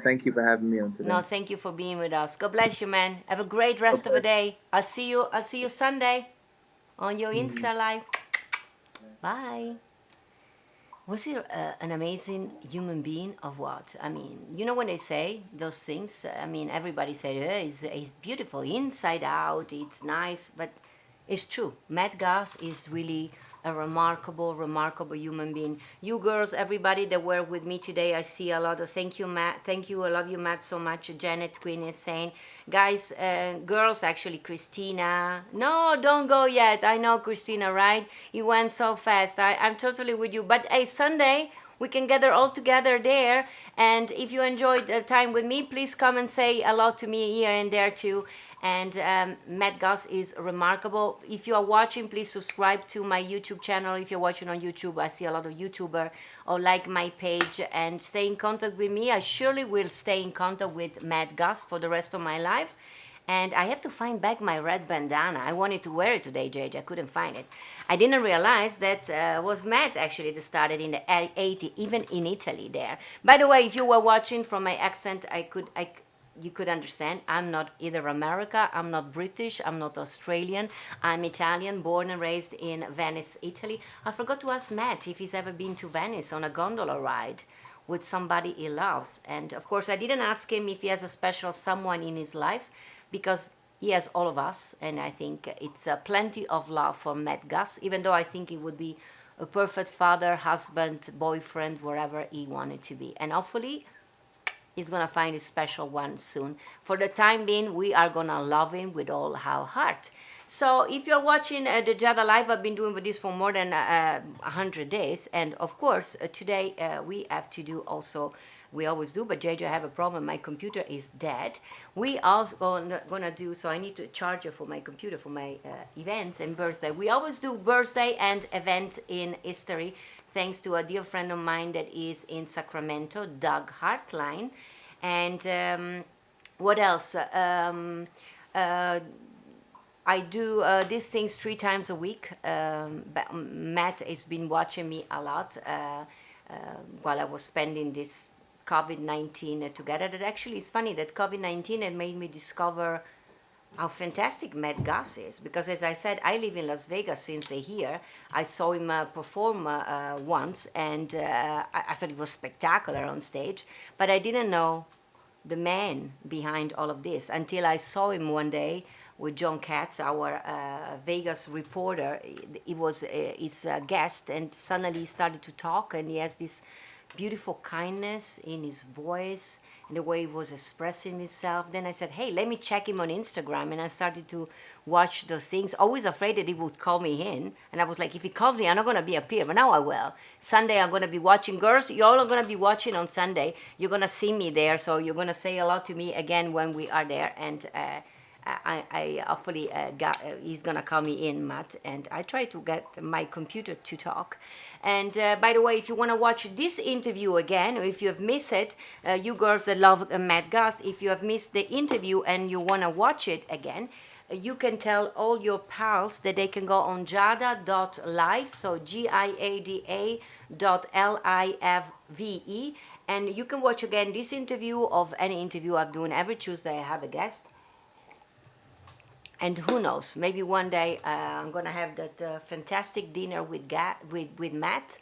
thank you for having me on today. No, thank you for being with us. God bless you, man. Have a great rest of the day. I'll see you Sunday on your Insta live. Bye. Was he an amazing human being of what? I mean, when they say those things, I mean, everybody say, he's beautiful inside out, it's nice, but it's true. Matt Goss is really a remarkable human being. You girls, everybody that were with me today, I see a lot of thank you, Matt. Thank you. I love you, Matt, so much. Janet Quinn is saying, guys, girls, actually, Christina. No, don't go yet. I know, Christina, right? You went so fast. I'm totally with you. But hey, Sunday, we can gather all together there. And if you enjoyed the time with me, please come and say hello to me here and there too. And Matt Goss is remarkable. If you are watching, please subscribe to my YouTube channel. If you're watching on YouTube, I see a lot of YouTuber, or like my page, and stay in contact with me. I surely will stay in contact with Matt Goss for the rest of my life. And I have to find back my red bandana. I wanted to wear it today, JJ. I couldn't find it. I didn't realize that was Matt actually that started in the 80s, even in Italy there. By the way, if you were watching from my accent, you could understand. I'm not either America, I'm not British, I'm not Australian. I'm Italian, born and raised in Venice, Italy. I forgot to ask Matt if he's ever been to Venice on a gondola ride with somebody he loves. And of course, I didn't ask him if he has a special someone in his life, because he has all of us, and I think it's plenty of love for Matt Goss, even though I think he would be a perfect father, husband, boyfriend, wherever he wanted to be. And hopefully, he's gonna find a special one soon. For the time being, we are gonna love him with all our heart. So if you're watching the Giada Live, I've been doing this for more than 100 days. And of course, today we have to do also, we always do, but JJ, I have a problem. My computer is dead. We also gonna do, so I need to charge it for my computer for my events and birthday. We always do birthday and event in history, thanks to a dear friend of mine that is in Sacramento, Doug Hartline. And what else? I do these things 3 times a week. But Matt has been watching me a lot while I was spending this COVID-19 together. That actually is funny that COVID-19 had made me discover how fantastic Matt Goss is, because as I said, I live in Las Vegas since a year. I saw him perform once, and I thought it was spectacular on stage, but I didn't know the man behind all of this until I saw him one day with John Katz, our Vegas reporter. He was his guest, and suddenly he started to talk, and he has this beautiful kindness in his voice and the way he was expressing himself. Then I said, hey, let me check him on Instagram. And I started to watch those things, always afraid that he would call me in. And I was like, if he calls me, I'm not going to be up here. But now I will. Sunday, I'm going to be watching. Girls, you all are going to be watching on Sunday. You're going to see me there. So you're going to say hello to me again when we are there. And I hopefully he's gonna call me in, Matt, and I try to get my computer to talk. And by the way, if you want to watch this interview again, or if you have missed it, you girls that love Matt Goss, if you have missed the interview and you want to watch it again, you can tell all your pals that they can go on giada.live, so giada.live, and you can watch again this interview of any interview I'm doing every Tuesday. I have a guest. And who knows, maybe one day I'm gonna have that fantastic dinner with Matt.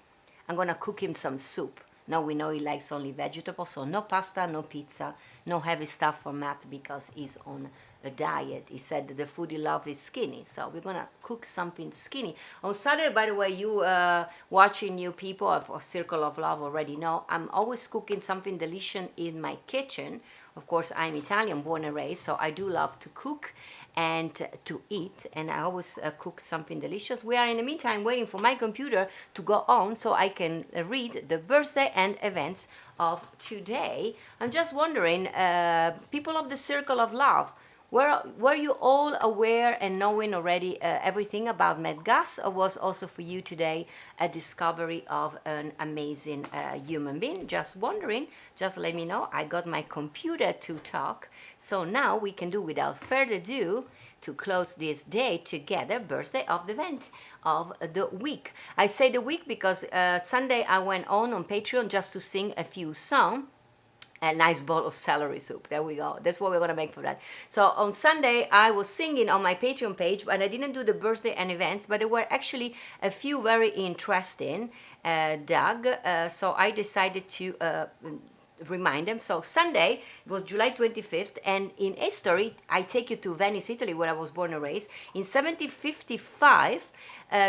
I'm gonna cook him some soup. Now we know he likes only vegetables, so no pasta, no pizza, no heavy stuff for Matt because he's on a diet. He said that the food he loves is skinny, so we're gonna cook something skinny. On Saturday, by the way, you watching new people of Circle of Love already know, I'm always cooking something delicious in my kitchen. Of course, I'm Italian, born and raised, so I do love to cook and to eat, and I always cook something delicious. We are in the meantime waiting for my computer to go on so I can read the birthday and events of today. I'm just wondering, people of the Circle of Love, were you all aware and knowing already everything about Matt Goss, or was also for you today a discovery of an amazing human being? Just wondering, just let me know. I got my computer to talk, so now we can do without further ado to close this day together, birthday of the event of the week. I say the week because Sunday I went on Patreon just to sing a few songs. A nice bowl of celery soup. There we go. That's what we're gonna make for that. So on Sunday, I was singing on my Patreon page, and I didn't do the birthday and events, but there were actually a few very interesting, Doug. So I decided to remind them. So Sunday was July 25th, and in history, I take you to Venice, Italy, where I was born and raised. In 1755,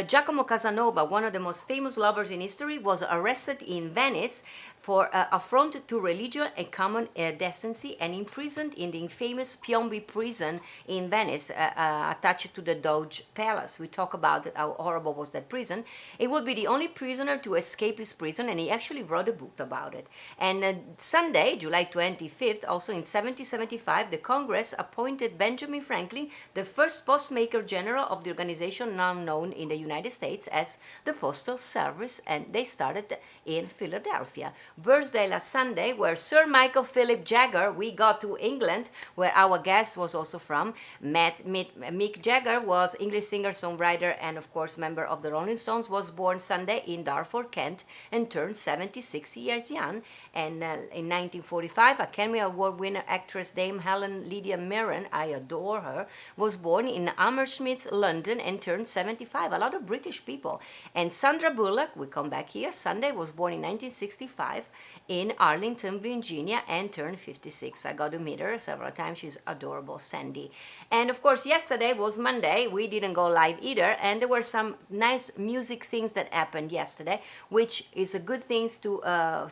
Giacomo Casanova, one of the most famous lovers in history, was arrested in Venice for affront to religion and common decency, and imprisoned in the infamous Piombi prison in Venice, attached to the Doge Palace. We talk about how horrible was that prison. It would be the only prisoner to escape his prison, and he actually wrote a book about it. And Sunday, July 25th, also in 1775, the Congress appointed Benjamin Franklin the first postmaster general of the organization now known in the United States as the Postal Service, and they started in Philadelphia. Birthday last Sunday where Sir Michael Philip Jagger, we got to England, where our guest was also from. Mick Jagger was English singer, songwriter, and of course member of the Rolling Stones, was born Sunday in Dartford, Kent, and turned 76 years young. And in 1945, Academy Award winner actress Dame Helen Lydia Mirren, I adore her, was born in Hammersmith, London, and turned 75. A lot of British people. And Sandra Bullock, we come back here, Sunday, was born in 1965 in Arlington, Virginia, and turned 56. I got to meet her several times. She's adorable, Sandy. And of course, yesterday was Monday. We didn't go live either, and there were some nice music things that happened yesterday, which is a good things to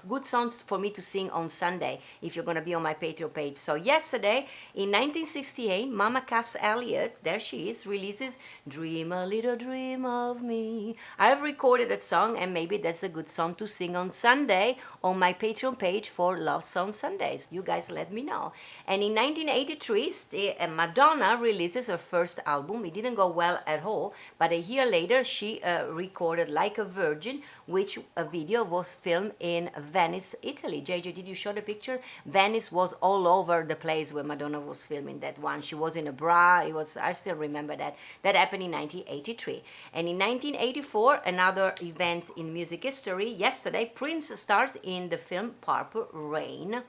good songs for me to sing on Sunday if you're gonna be on my Patreon page. So yesterday, in 1968, Mama Cass Elliot, there she is, releases "Dream a Little Dream of Me." I've recorded that song, and maybe that's a good song to sing on Sunday on my Patreon page for Love Song Sundays. You guys let me know. And in 1983, Madonna releases her first album. It didn't go well at all, but a year later she recorded Like a Virgin, which a video was filmed in Venice, Italy. JJ, did you show the picture? Venice was all over the place where Madonna was filming that one. She was in a bra. It was, I still remember that. That happened in 1983. And in 1984, another event in music history. Yesterday, Prince stars in the film Purple Rain.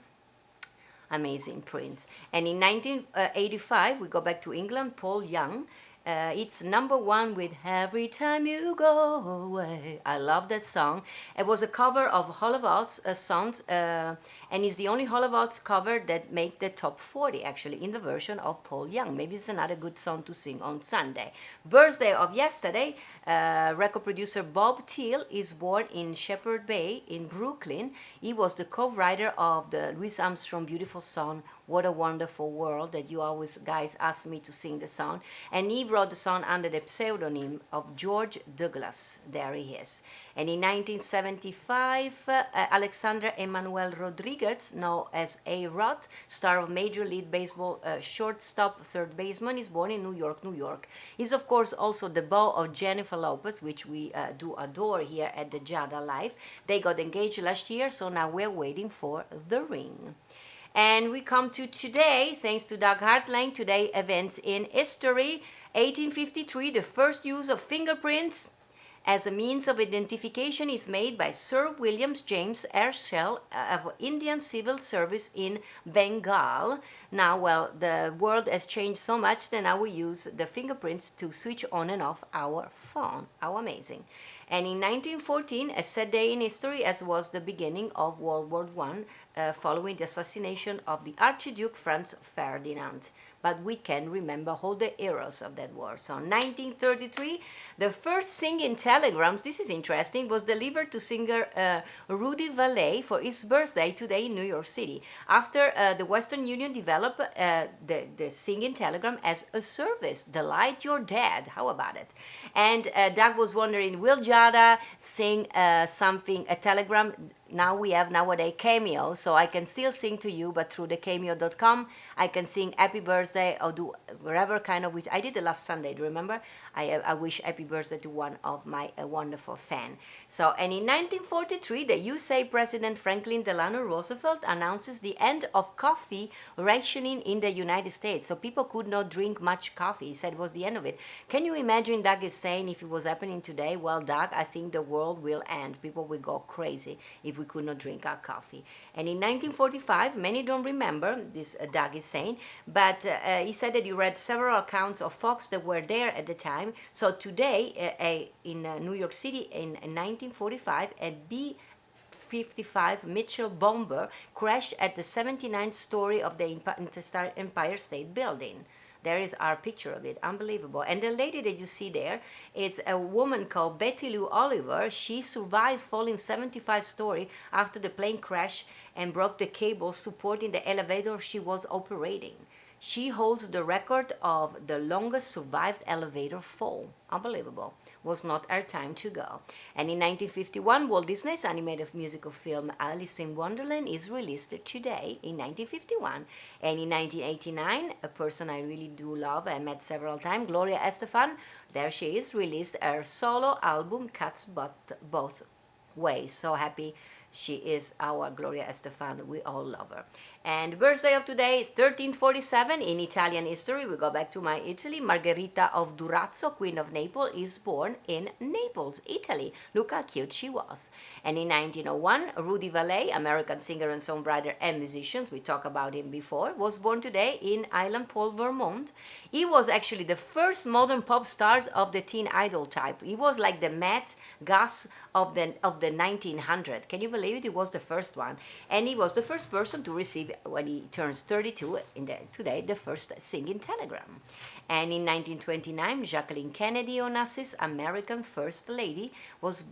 Amazing Prince. And in 1985, we go back to England, Paul Young. It's number one with "Every Time You Go Away." I love that song. It was a cover of Holoval's songs, and it's the only Holoval's cover that make the top 40 actually in the version of Paul Young. Maybe it's another good song to sing on Sunday. Birthday of yesterday, record producer Bob Thiel is born in Shepherd Bay in Brooklyn. He was the co-writer of the Louis Armstrong beautiful song "What a Wonderful World" that you always guys ask me to sing the song, and he wrote the song under the pseudonym of George Douglas. There he is. And in 1975, Alexander Emmanuel Rodriguez, known as A-Rod, star of Major League Baseball shortstop, third baseman, is born in New York, New York. He's of course also the beau of Jennifer Lopez, which we do adore here at the Giada Live. They got engaged last year, so now we're waiting for the ring. And we come to today, thanks to Doug Hartline. Today, events in history. 1853, the first use of fingerprints. as a means of identification is made by Sir William James Herschel of Indian Civil Service in Bengal. Now, well, the world has changed so much that now we use the fingerprints to switch on and off our phone. How amazing. And in 1914, a sad day in history, as was the beginning of World War I, following the assassination of the Archduke Franz Ferdinand. But we can remember all the heroes of that war. So 1933, the first singing telegrams, this is interesting, was delivered to singer Rudy Vallee for his birthday today in New York City. After the Western Union developed the singing telegram as a service. Delight your dad. How about it? And Doug was wondering, will Giada sing something, a telegram? Now we have nowadays Cameo, so I can still sing to you, but through the cameo.com, I can sing happy birthday or do whatever kind of wish. I did it last Sunday, do you remember? I wish happy birthday to one of my wonderful fan. So, and in 1943, the USA President Franklin Delano Roosevelt announces the end of coffee rationing in the United States. So people could not drink much coffee. He said it was the end of it. Can you imagine Doug is saying if it was happening today? Well, Doug, I think the world will end. People will go crazy if we could not drink our coffee. And in 1945, many don't remember, this Doug is saying, but he said that he read several accounts of folks that were there at the time. So today, in New York City in 1945, a B-55 Mitchell bomber crashed at the 79th story of the Empire State Building. There is our picture of it, unbelievable. And the lady that you see there, it's a woman called Betty Lou Oliver. She survived falling 75 story after the plane crashed and broke the cable supporting the elevator she was operating. She holds the record of the longest survived elevator fall. Unbelievable. Was not her time to go. And in 1951, Walt Disney's animated musical film Alice in Wonderland is released today in 1951. And in 1989, a person I really do love, I met several times, Gloria Estefan, there she is, released her solo album Cuts Both Ways. So happy she is our Gloria Estefan. We all love her. And the birthday of today is 1347 in Italian history. We go back to my Italy. Margherita of Durazzo, Queen of Naples, is born in Naples, Italy. Look how cute she was. And in 1901, Rudy Vallee, American singer and songwriter and musician, we talked about him before, was born today in Island Pole, Vermont. He was actually the first modern pop stars of the teen idol type. He was like the Matt Goss of the 1900. Can you believe it? He was the first one. And he was the first person to receive, when he turns 32 today, the first singing telegram. And in 1929, Jacqueline Kennedy Onassis, American First Lady, was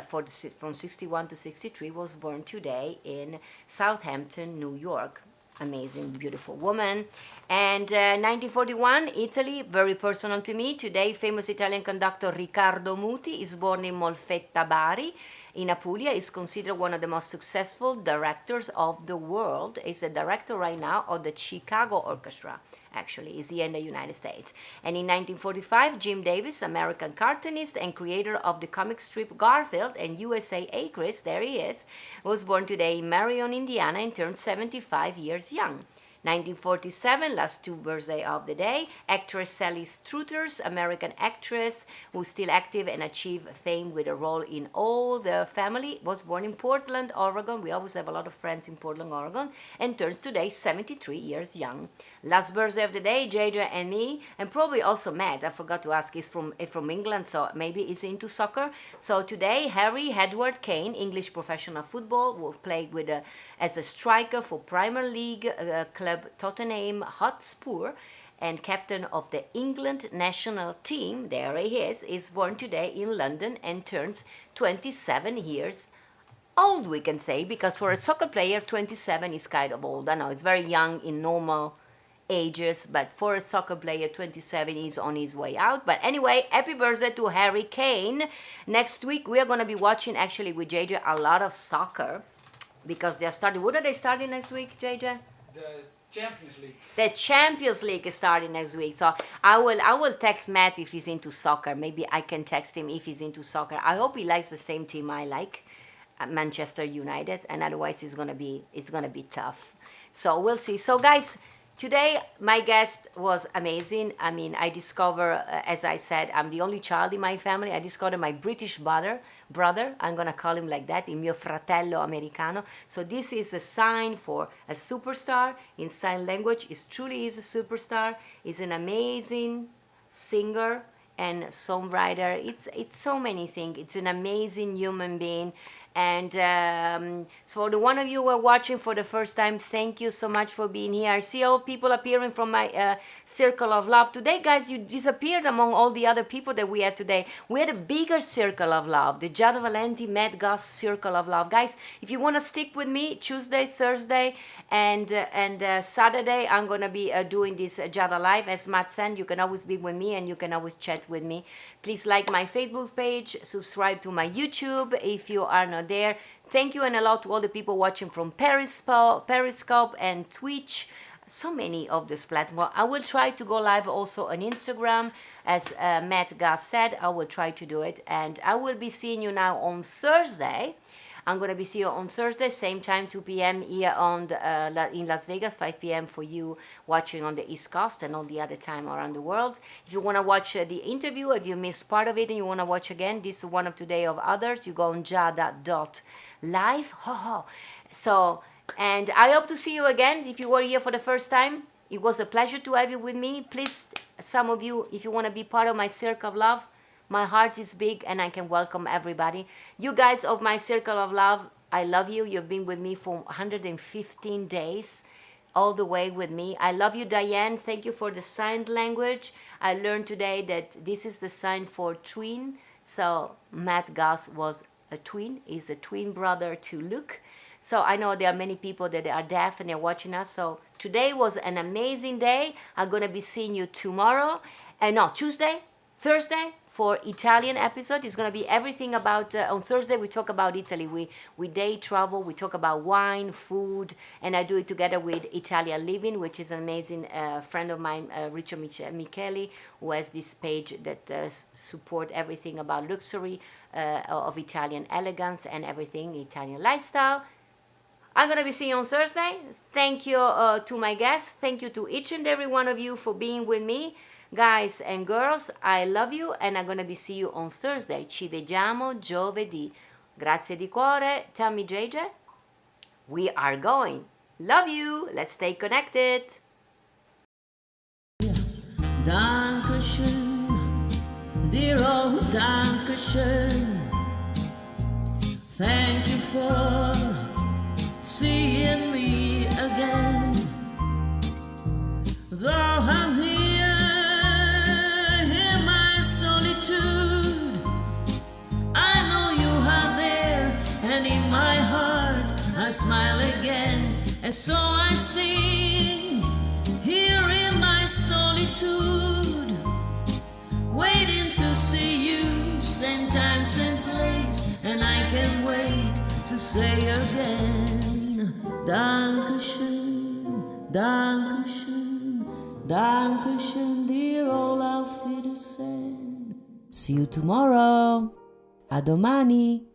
from 61 to 63, was born today in Southampton, New York. Amazing, beautiful woman. And 1941, Italy, very personal to me. Today, famous Italian conductor Riccardo Muti is born in Molfetta, Bari. In Apulia, is considered one of the most successful directors of the world. He's the director right now of the Chicago Orchestra. Actually, is here in the United States. And in 1945, Jim Davis, American cartoonist and creator of the comic strip Garfield and USA Acres, there he is, was born today in Marion, Indiana, and turned 75 years young. 1947, last two birthday of the day, actress Sally Struthers, American actress who's still active and achieved fame with a role in All the Family, was born in Portland, Oregon. We always have a lot of friends in Portland, Oregon, and turns today 73 years young. Last birthday of the day, JJ and me, and probably also Matt, I forgot to ask, is from England, so maybe he's into soccer. So today, Harry Edward Kane, English professional football, will play with as a striker for Premier League club Tottenham Hotspur and captain of the England national team, there he is born today in London and turns 27 years old, we can say, because for a soccer player, 27 is kind of old. I know it's very young in normal ages, but for a soccer player, 27 is on his way out. But anyway, happy birthday to Harry Kane. Next week, we are going to be watching, actually, with JJ, a lot of soccer because they're starting. What are they starting next week, JJ? The Champions League. The Champions League is starting next week. So I will text Matt if he's into soccer. Maybe I can text him if he's into soccer. I hope he likes the same team I like, Manchester United, and otherwise it's gonna be tough. So we'll see. So guys, Today, my guest was amazing. I mean, I discover, as I said, I'm the only child in my family. I discovered my British brother. I'm gonna call him like that, il mio fratello americano. So this is a sign for a superstar in sign language. He truly is a superstar. He's an amazing singer and songwriter. It's so many things. It's an amazing human being. And so for the one of you who are watching for the first time, thank you so much for being here. I see all people appearing from my circle of love. Today, guys, you disappeared among all the other people that we had today. We had a bigger circle of love, the Giada Valenti, Matt Goss circle of love. Guys, if you want to stick with me, Tuesday, Thursday, and Saturday, I'm going to be doing this Giada Live. As Matt said, you can always be with me and you can always chat with me. Please like my Facebook page, subscribe to my YouTube if you are not there. Thank you and a lot to all the people watching from Periscope and Twitch. So many of this platform. I will try to go live also on Instagram. As Matt Goss said, I will try to do it. And I will be seeing you now on Thursday. I'm going to be seeing you on Thursday, same time, 2 p.m. here on in Las Vegas, 5 p.m. for you watching on the East Coast and all the other time around the world. If you want to watch the interview, if you missed part of it and you want to watch again, this is one of today of others. You go on giada.live. So, and I hope to see you again. If you were here for the first time, it was a pleasure to have you with me. Please, some of you, if you want to be part of my circle of love, my heart is big and I can welcome everybody. You guys of my circle of love, I love you. You've been with me for 115 days, all the way with me. I love you, Diane. Thank you for the sign language. I learned today that this is the sign for twin. So Matt Goss was a twin. He's a twin brother to Luke. So I know there are many people that are deaf and they're watching us. So today was an amazing day. I'm going to be seeing you tomorrow. Tuesday, Thursday, for Italian episode. It's going to be everything about, on Thursday we talk about Italy. We day travel, we talk about wine, food, and I do it together with Italian Living, which is an amazing friend of mine, Richard Micheli, who has this page that support everything about luxury, of Italian elegance and everything, Italian lifestyle. I'm going to be seeing you on Thursday. Thank you to my guests. Thank you to each and every one of you for being with me. Guys and girls, I love you and I'm going to be see you on Thursday. Ci vediamo giovedì. Grazie di cuore. Tell me, JJ. We are going. Love you. Let's stay connected. Dankeschön, dear old Dankeschön. Thank you for seeing me again. Though I'm here in my solitude, I know you are there, and in my heart I smile again. And so I sing here in my solitude, waiting to see you, same time, same place, and I can't wait to say again, Dankeschön, Dankeschön, Dankeschön, dear old Auf Wiedersehen. See you tomorrow. A domani.